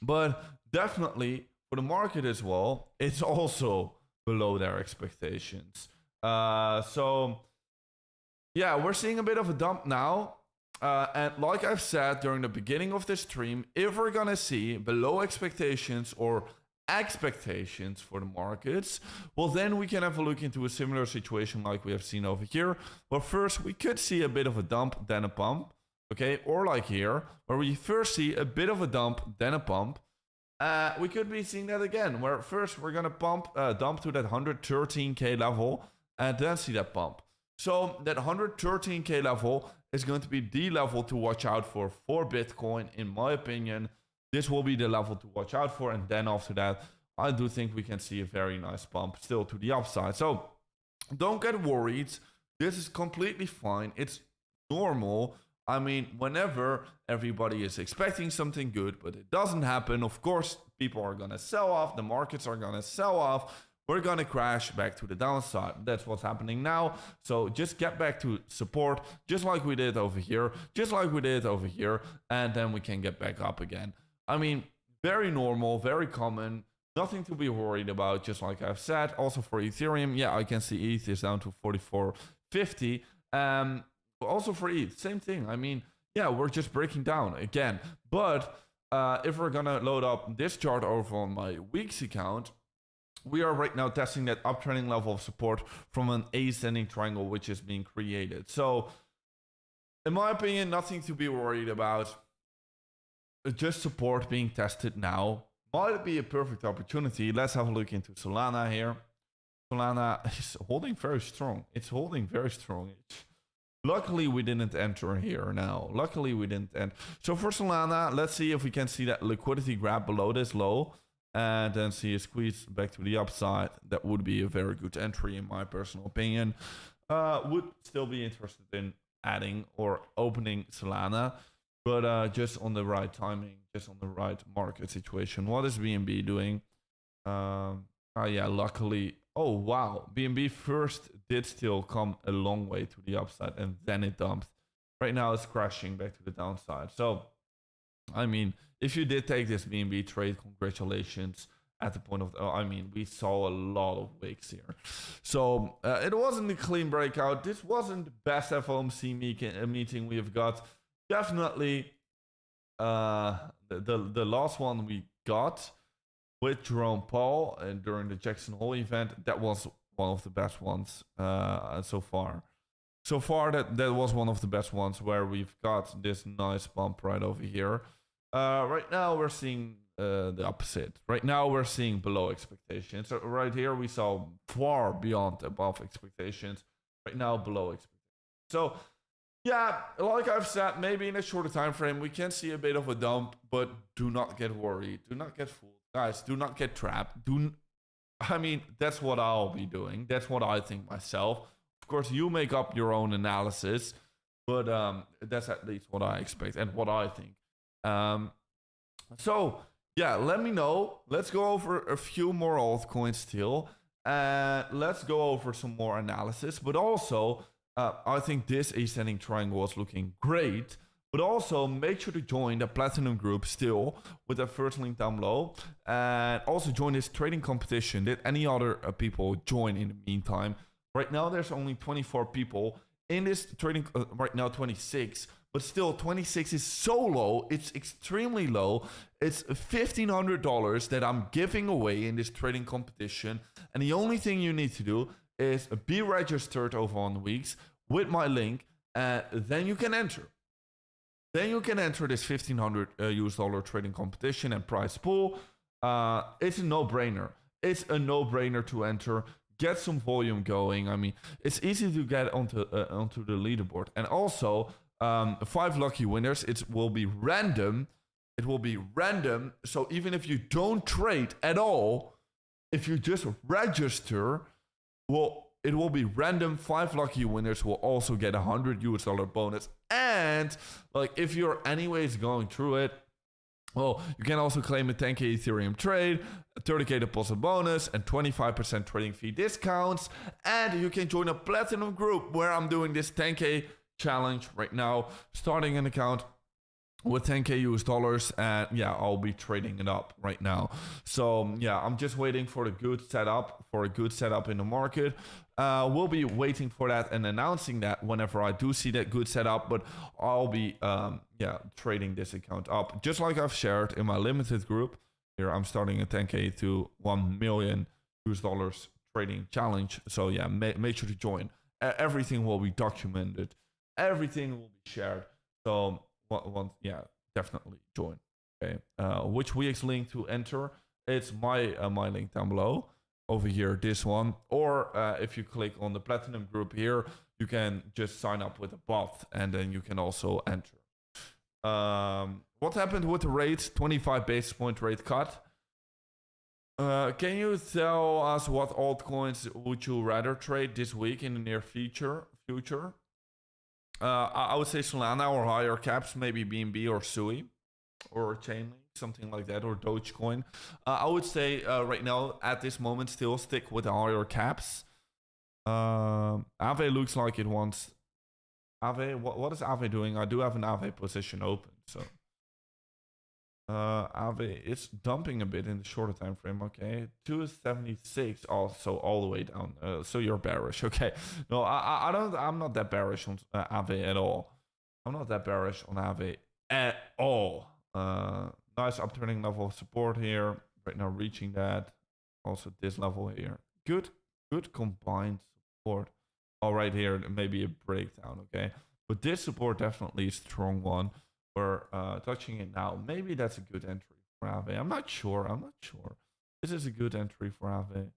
But definitely for the market as well, it's also below their expectations. So yeah, we're seeing a bit of a dump now. And like I've said during the beginning of this stream, if we're gonna see below expectations or expectations for the markets, well, then we can have a look into a similar situation like we have seen over here. But first, we could see a bit of a dump, then a pump. Okay, or like here, where we first see a bit of a dump, then a pump. We could be seeing that again, where first we're gonna dump to that 113k level, and then see that pump. So that 113k level is going to be the level to watch out for Bitcoin, in my opinion. This will be the level to watch out for, and then after that, I do think we can see a very nice pump still to the upside. So don't get worried. This is completely fine. It's normal. I mean, whenever everybody is expecting something good, but it doesn't happen, of course, people are going to sell off. The markets are going to sell off. We're going to crash back to the downside. That's what's happening now. So just get back to support, just like we did over here, just like we did over here, and then we can get back up again. I mean, very normal, very common, nothing to be worried about, just like I've said. Also for Ethereum, yeah, I can see ETH is down to 44.50. Also for ETH, same thing. I mean, yeah, we're just breaking down again. But if we're going to load up this chart over on my weeks account, we are right now testing that uptrending level of support from an ascending triangle, which is being created. So, in my opinion, nothing to be worried about. Just support being tested now. Might be a perfect opportunity. Let's have a look into Solana here. Solana is holding very strong. It's holding very strong. Luckily, we didn't enter here now. Luckily, we didn't enter. So for Solana, let's see if we can see that liquidity grab below this low and then see a squeeze back to the upside. That would be a very good entry in my personal opinion. Would still be interested in adding or opening Solana, but just on the right timing, just on the right market situation. What is BNB doing? Yeah, luckily. Oh, wow. BNB first did still come a long way to the upside and then it dumped. Right now it's crashing back to the downside. So, I mean, if you did take this BNB trade, congratulations. At the point of, I mean, we saw a lot of wicks here. So, it wasn't a clean breakout. This wasn't the best FOMC meeting we have got. Definitely the last one we got with Jerome Powell and during the Jackson Hole event, that was one of the best ones so far. So far, that was one of the best ones where we've got this nice bump right over here. Right now, we're seeing the opposite. Right now, we're seeing below expectations. So right here, we saw far beyond above expectations. Right now, below expectations. So, yeah, like I've said, maybe in a shorter time frame, we can see a bit of a dump, but do not get worried. Do not get fooled. Guys, do not get trapped. I mean, that's what I'll be doing. That's what I think myself. Of course, you make up your own analysis, but that's at least what I expect and what I think. So, yeah, let me know. Let's go over a few more altcoins still. Let's go over some more analysis. But also, I think this ascending triangle is looking great. But also, make sure to join the Platinum group still with the first link down below. And also join this trading competition. Did any other people join in the meantime? Right now, there's only 24 people in this trading. Right now, 26. But still, 26 is so low. It's extremely low. It's $1,500 that I'm giving away in this trading competition. And the only thing you need to do is be registered over on Weeks with my link. And then you can enter. Then you can enter this $1,500 trading competition and prize pool. It's a no-brainer. It's a no-brainer to enter. Get some volume going. I mean, it's easy to get onto the leaderboard. And also, 5 lucky winners. It will be random. It will be random. So even if you don't trade at all, if you just register, well, it will be random. 5 lucky winners will also get $100 bonus. And like, if you're anyways going through it, well, you can also claim a 10K Ethereum trade, a 30K deposit bonus, and 25% trading fee discounts. And you can join a platinum group where I'm doing this 10K challenge right now, starting an account with 10K US dollars, and yeah, I'll be trading it up right now. So yeah, I'm just waiting for a good setup, in the market. We'll be waiting for that and announcing that whenever I do see that good setup, but I'll be trading this account up, just like I've shared in my limited group. Here I'm starting a 10K to 1 million US dollars trading challenge. So yeah, make sure to join. Everything will be documented, everything will be shared. So definitely join. Okay, which Wix link to enter? It's my link down below over here, this one. Or if you click on the platinum group here, you can just sign up with a bot, and then you can also enter. What happened with the rate? 25 basis point rate cut. Can you tell us what altcoins would you rather trade this week in the near future? I would say Solana or higher caps, maybe BNB or Sui or Chainlink, something like that, or Dogecoin. I would say right now, at this moment, still stick with the higher caps. Aave looks like it wants... Aave, what is Aave doing? I do have an Aave position open, so... Aave, it's dumping a bit in the shorter time frame. Okay, 276, also all the way down. So you're bearish. Okay, no, I'm not that bearish on Aave at all. I'm not that bearish on Aave at all. Nice upturning level of support here right now, reaching that. Also this level here, good combined support. All right, here maybe a breakdown. Okay, but this support definitely a strong one. We're touching it now. Maybe that's a good entry for Aave. I'm not sure. This is a good entry for Aave.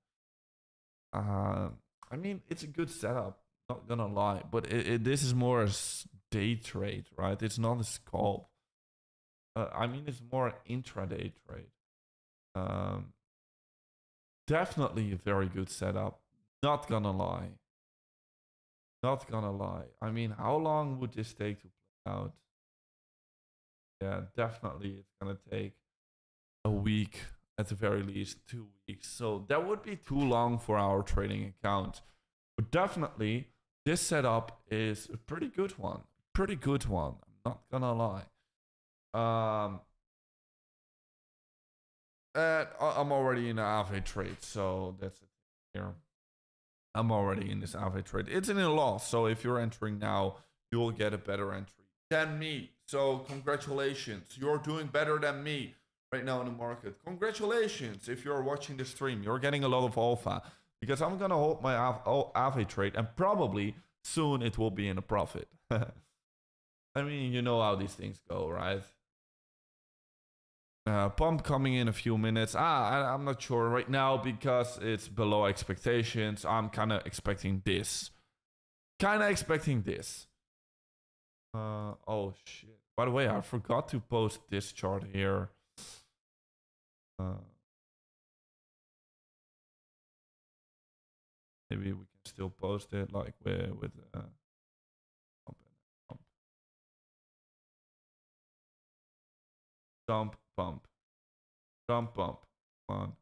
I mean, it's a good setup, not gonna lie. But this is more a day trade, right? It's not a scalp. I mean, it's more an intraday trade. Definitely a very good setup. Not gonna lie. I mean, how long would this take to play out? Yeah, definitely it's gonna take a week, at the very least 2 weeks. So that would be too long for our trading account. But definitely this setup is a pretty good one. I'm not gonna lie. And I'm already in an Aave trade, so that's it here. I'm already in this Aave trade. It's in a loss, so if you're entering now, you will get a better entry than me. So congratulations, you're doing better than me right now in the market. Congratulations, if you're watching the stream, you're getting a lot of alpha, because I'm gonna hold my Aave trade, and probably soon it will be in a profit. I mean, you know how these things go, right? Pump coming in a few minutes. I'm not sure right now because it's below expectations. I'm kind of expecting this. Oh shit. By the way, I forgot to post this chart here. Maybe we can still post it like with dump, pump. Come on.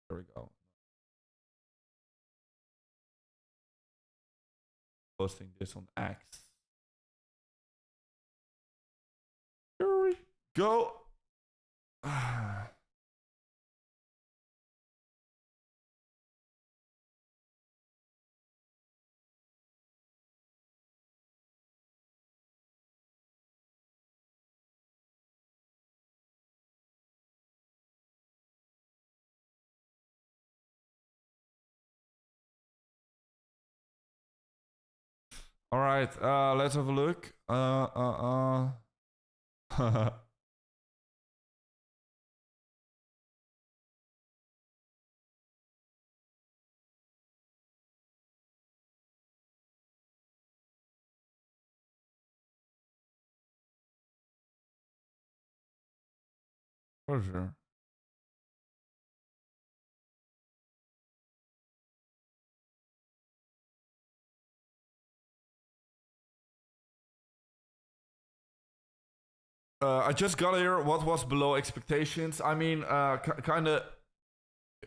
There we go. Posting this on X. Here we go. All right, let's have a look. For sure. I just got here. What was below expectations? I mean, kind of.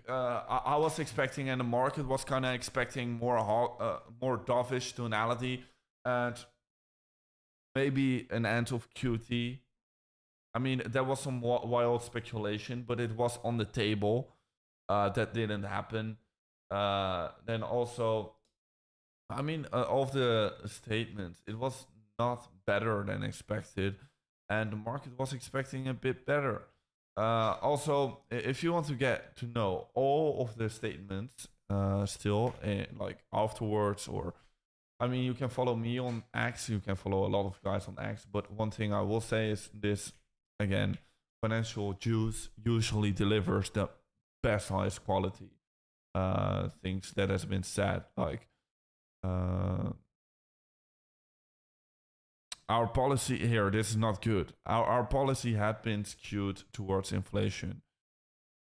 I was expecting, and the market was kind of expecting more dovish tonality, and maybe an end of QT. I mean, there was some wild speculation, but it was on the table. That didn't happen. Then also, I mean, of the statements, it was not better than expected, and the market was expecting a bit better. Also, if you want to get to know all of the statements still, like afterwards, or I mean, you can follow me on X, you can follow a lot of guys on X, but one thing I will say is this, again, financial juice usually delivers the best, highest quality things that has been said, like our policy here, this is not good. Our policy had been skewed towards inflation.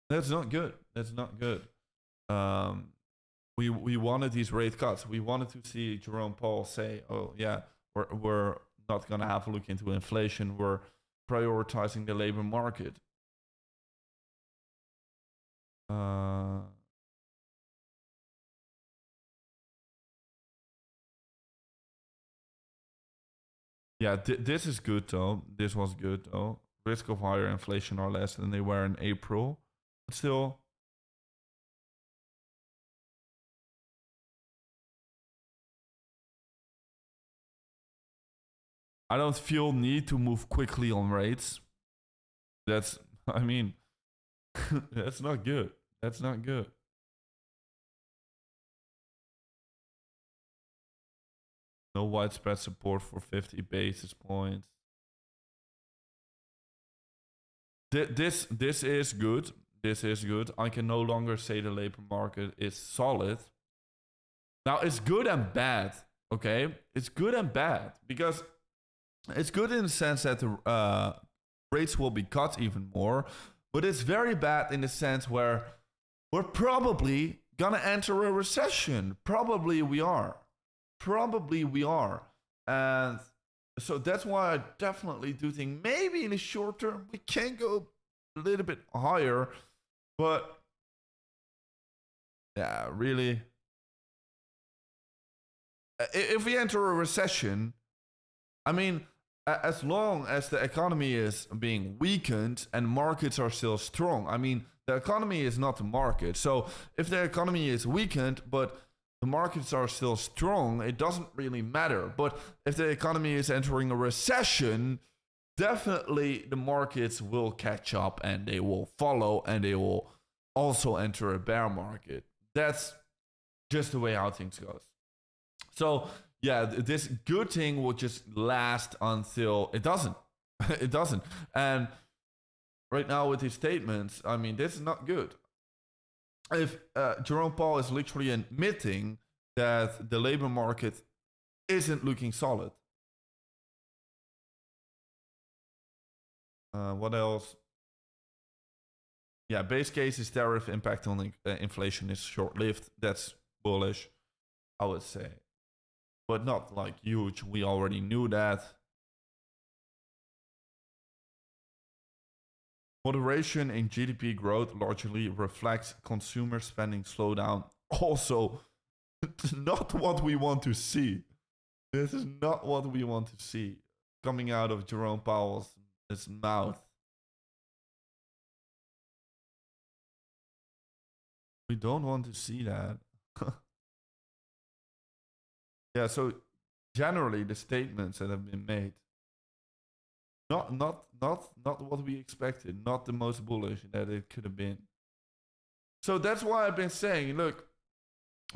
That's not good. That's not good. We wanted these rate cuts. We wanted to see Jerome Powell say, oh yeah, we're not gonna have a look into inflation. We're prioritizing the labor market. Yeah, this is good though. This was good though. Risk of higher inflation are less than they were in April. But still, I don't feel need to move quickly on rates. That's, I mean, that's not good. That's not good. No widespread support for 50 basis points. This is good. This is good. I can no longer say the labor market is solid. Now, it's good and bad, okay? It's good and bad because it's good in the sense that the rates will be cut even more, but it's very bad in the sense where we're probably gonna enter a recession. Probably we are. Probably we are. And so that's why I definitely do think maybe in the short term we can go a little bit higher, but yeah, really. If we enter a recession, I mean, as long as the economy is being weakened and markets are still strong, I mean, the economy is not the market. So if the economy is weakened, but the markets are still strong, it doesn't really matter. But if the economy is entering a recession, definitely the markets will catch up and they will follow and they will also enter a bear market. That's just the way how things goes. So yeah, this good thing will just last until it doesn't. It doesn't. And right now with his statements, I mean, this is not good. If Jerome Powell is literally admitting that the labor market isn't looking solid. What else? Yeah, base case is tariff impact on inflation is short-lived. That's bullish, I would say. But not like huge. We already knew that. Moderation in GDP growth largely reflects consumer spending slowdown. Also, not what we want to see. This is not what we want to see coming out of Jerome Powell's mouth. We don't want to see that. Yeah, so generally the statements that have been made, not what we expected, not the most bullish that it could have been. So that's why I've been saying, look,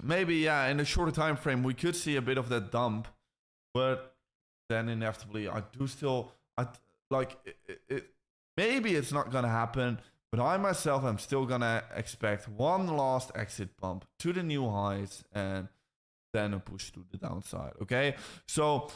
maybe yeah, in a shorter time frame we could see a bit of that dump, but then inevitably I do still maybe it's not gonna happen, but I myself am still gonna expect one last exit pump to the new highs and then a push to the downside. Okay, so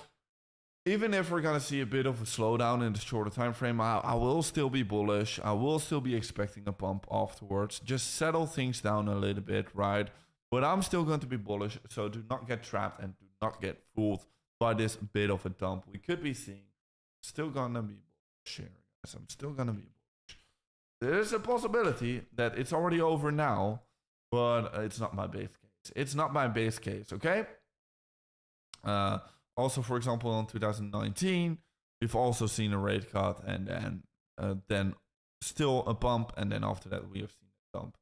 even if we're gonna see a bit of a slowdown in the shorter time frame, I will still be bullish. I will still be expecting a pump afterwards. Just settle things down a little bit, right? But I'm still going to be bullish, so do not get trapped and do not get fooled by this bit of a dump we could be seeing. Still gonna be bullish. here, guys. I'm still gonna be bullish. There is a possibility that it's already over now, but it's not my base case. It's not my base case, okay? Also, for example, in 2019, we've also seen a rate cut and then still a bump, and then after that we have seen a dump.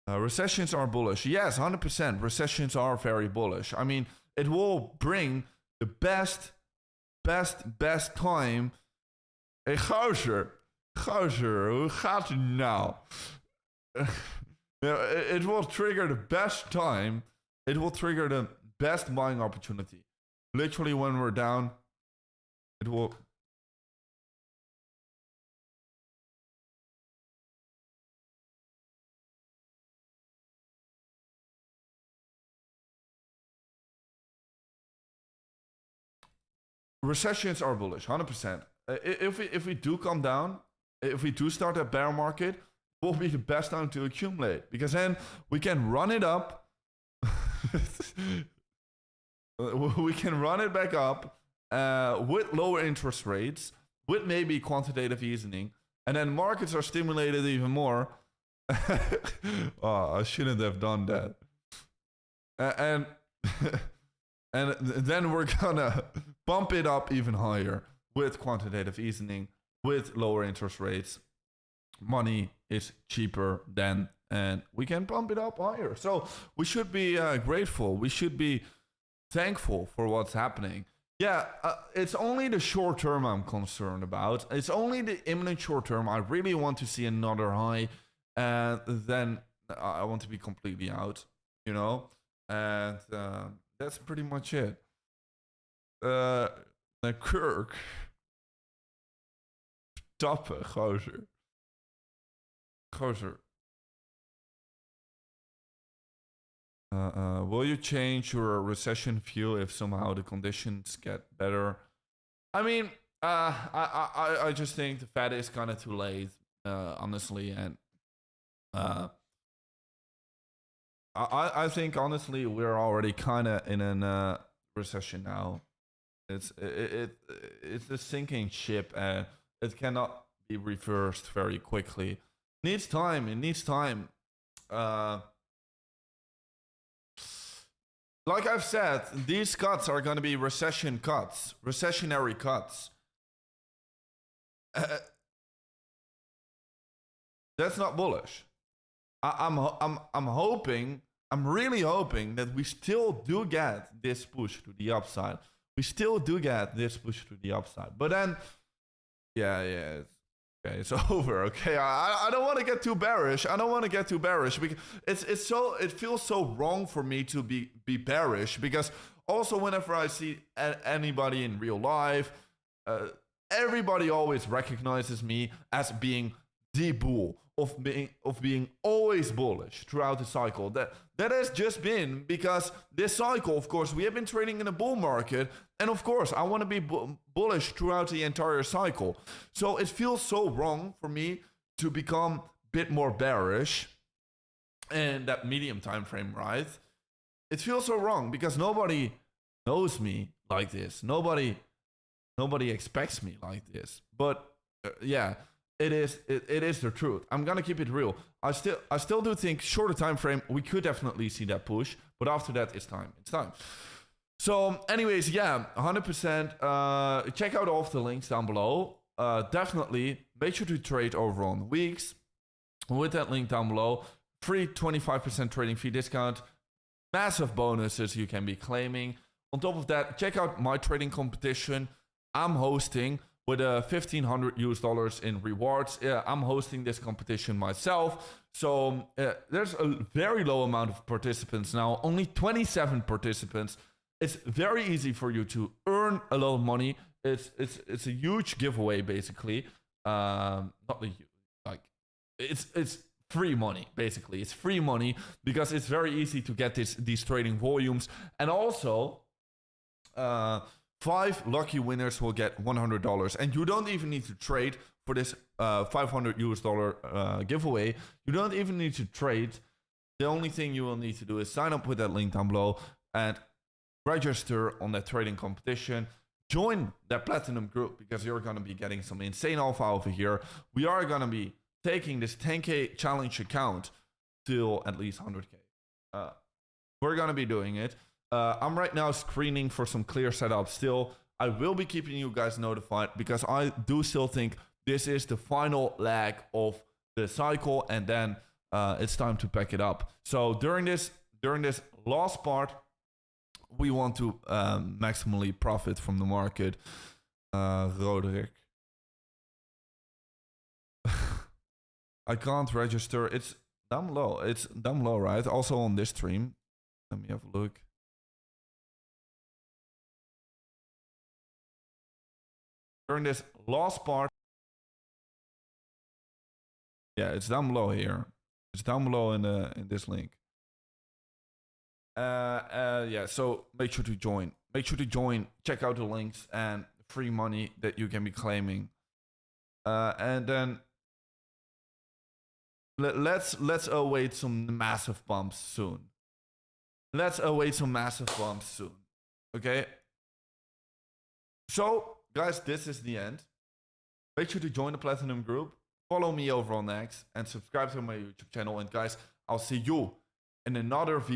Recessions are bullish. Yes, 100%. Recessions are very bullish. I mean, it will bring the best time. Hey, gozer, hoe gaat het nou? It will trigger the best time. It will trigger the best buying opportunity. Literally, when we're down, it will. Recessions are bullish, 100%. If we do come down, if we do start a bear market, it will be the best time to accumulate, because then we can run it up. We can run it back up with lower interest rates, with maybe quantitative easing, and then markets are stimulated even more. Oh, I shouldn't have done that. And then we're gonna bump it up even higher with quantitative easing, with lower interest rates. Money is cheaper then, and we can bump it up higher. So we should be grateful. We should be thankful for what's happening. Yeah, it's only the short term I'm concerned about. It's only the imminent short term. I really want to see another high, and then I want to be completely out, you know? And that's pretty much it. The Kirk. Tappen, gozer. Gozer. Will you change your recession view if somehow the conditions get better? I mean, I just think the Fed is kind of too late, honestly, and I think honestly we're already kind of in a recession now. It's a sinking ship, and it cannot be reversed very quickly. It needs time. It needs time. Like I've said, these cuts are going to be recession cuts, recessionary cuts. That's not bullish. I'm hoping, I'm really hoping that we still do get this push to the upside. We still do get this push to the upside. But then, yeah. Okay, it's over. Okay, I don't want to get too bearish. I don't want to get too bearish because it feels so wrong for me to be bearish, because also whenever I see anybody in real life, everybody always recognizes me as being the bull, of being always bullish throughout the cycle. That has just been because this cycle, of course, we have been trading in a bull market, and of course, I want to be bullish throughout the entire cycle. So it feels so wrong for me to become a bit more bearish in that medium time frame, right? It feels so wrong because nobody knows me like this. Nobody expects me like this. But yeah. It is the truth. I'm gonna keep it real. I still do think shorter time frame we could definitely see that push, but after that it's time. It's time. So, anyways, yeah, 100%. Check out all of the links down below. Definitely make sure to trade over on weeks with that link down below. Free 25% trading fee discount, massive bonuses you can be claiming. On top of that, check out my trading competition I'm hosting with $1,500 in rewards. I'm hosting this competition myself. So there's a very low amount of participants now, only 27 participants. It's very easy for you to earn a lot of money. It's a huge giveaway, basically. It's free money, basically. It's free money because it's very easy to get these trading volumes. And also, 5 lucky winners will get $100, and you don't even need to trade for this $500 giveaway. You don't even need to trade. The only thing you will need to do is sign up with that link down below and register on that trading competition. join that platinum group because you're going to be getting some insane alpha over here. We are going to be taking this 10K challenge account till at least 100K. We're going to be doing it. I'm right now screening for some clear setup still. I will be keeping you guys notified because I do still think this is the final leg of the cycle, and then it's time to pack it up. So during this last part, we want to maximally profit from the market. Roderick. I can't register. It's damn low. It's damn low, right? Also on this stream. Let me have a look. During this last part. Yeah, it's down below here. It's down below in this link. Yeah, so make sure to join. Make sure to join. Check out the links and free money that you can be claiming. And then let's await some massive bumps soon. Let's await some massive bumps soon. Okay. So guys, this is the end. Make sure to join the Platinum group. Follow me over on X and subscribe to my YouTube channel. And guys, I'll see you in another video.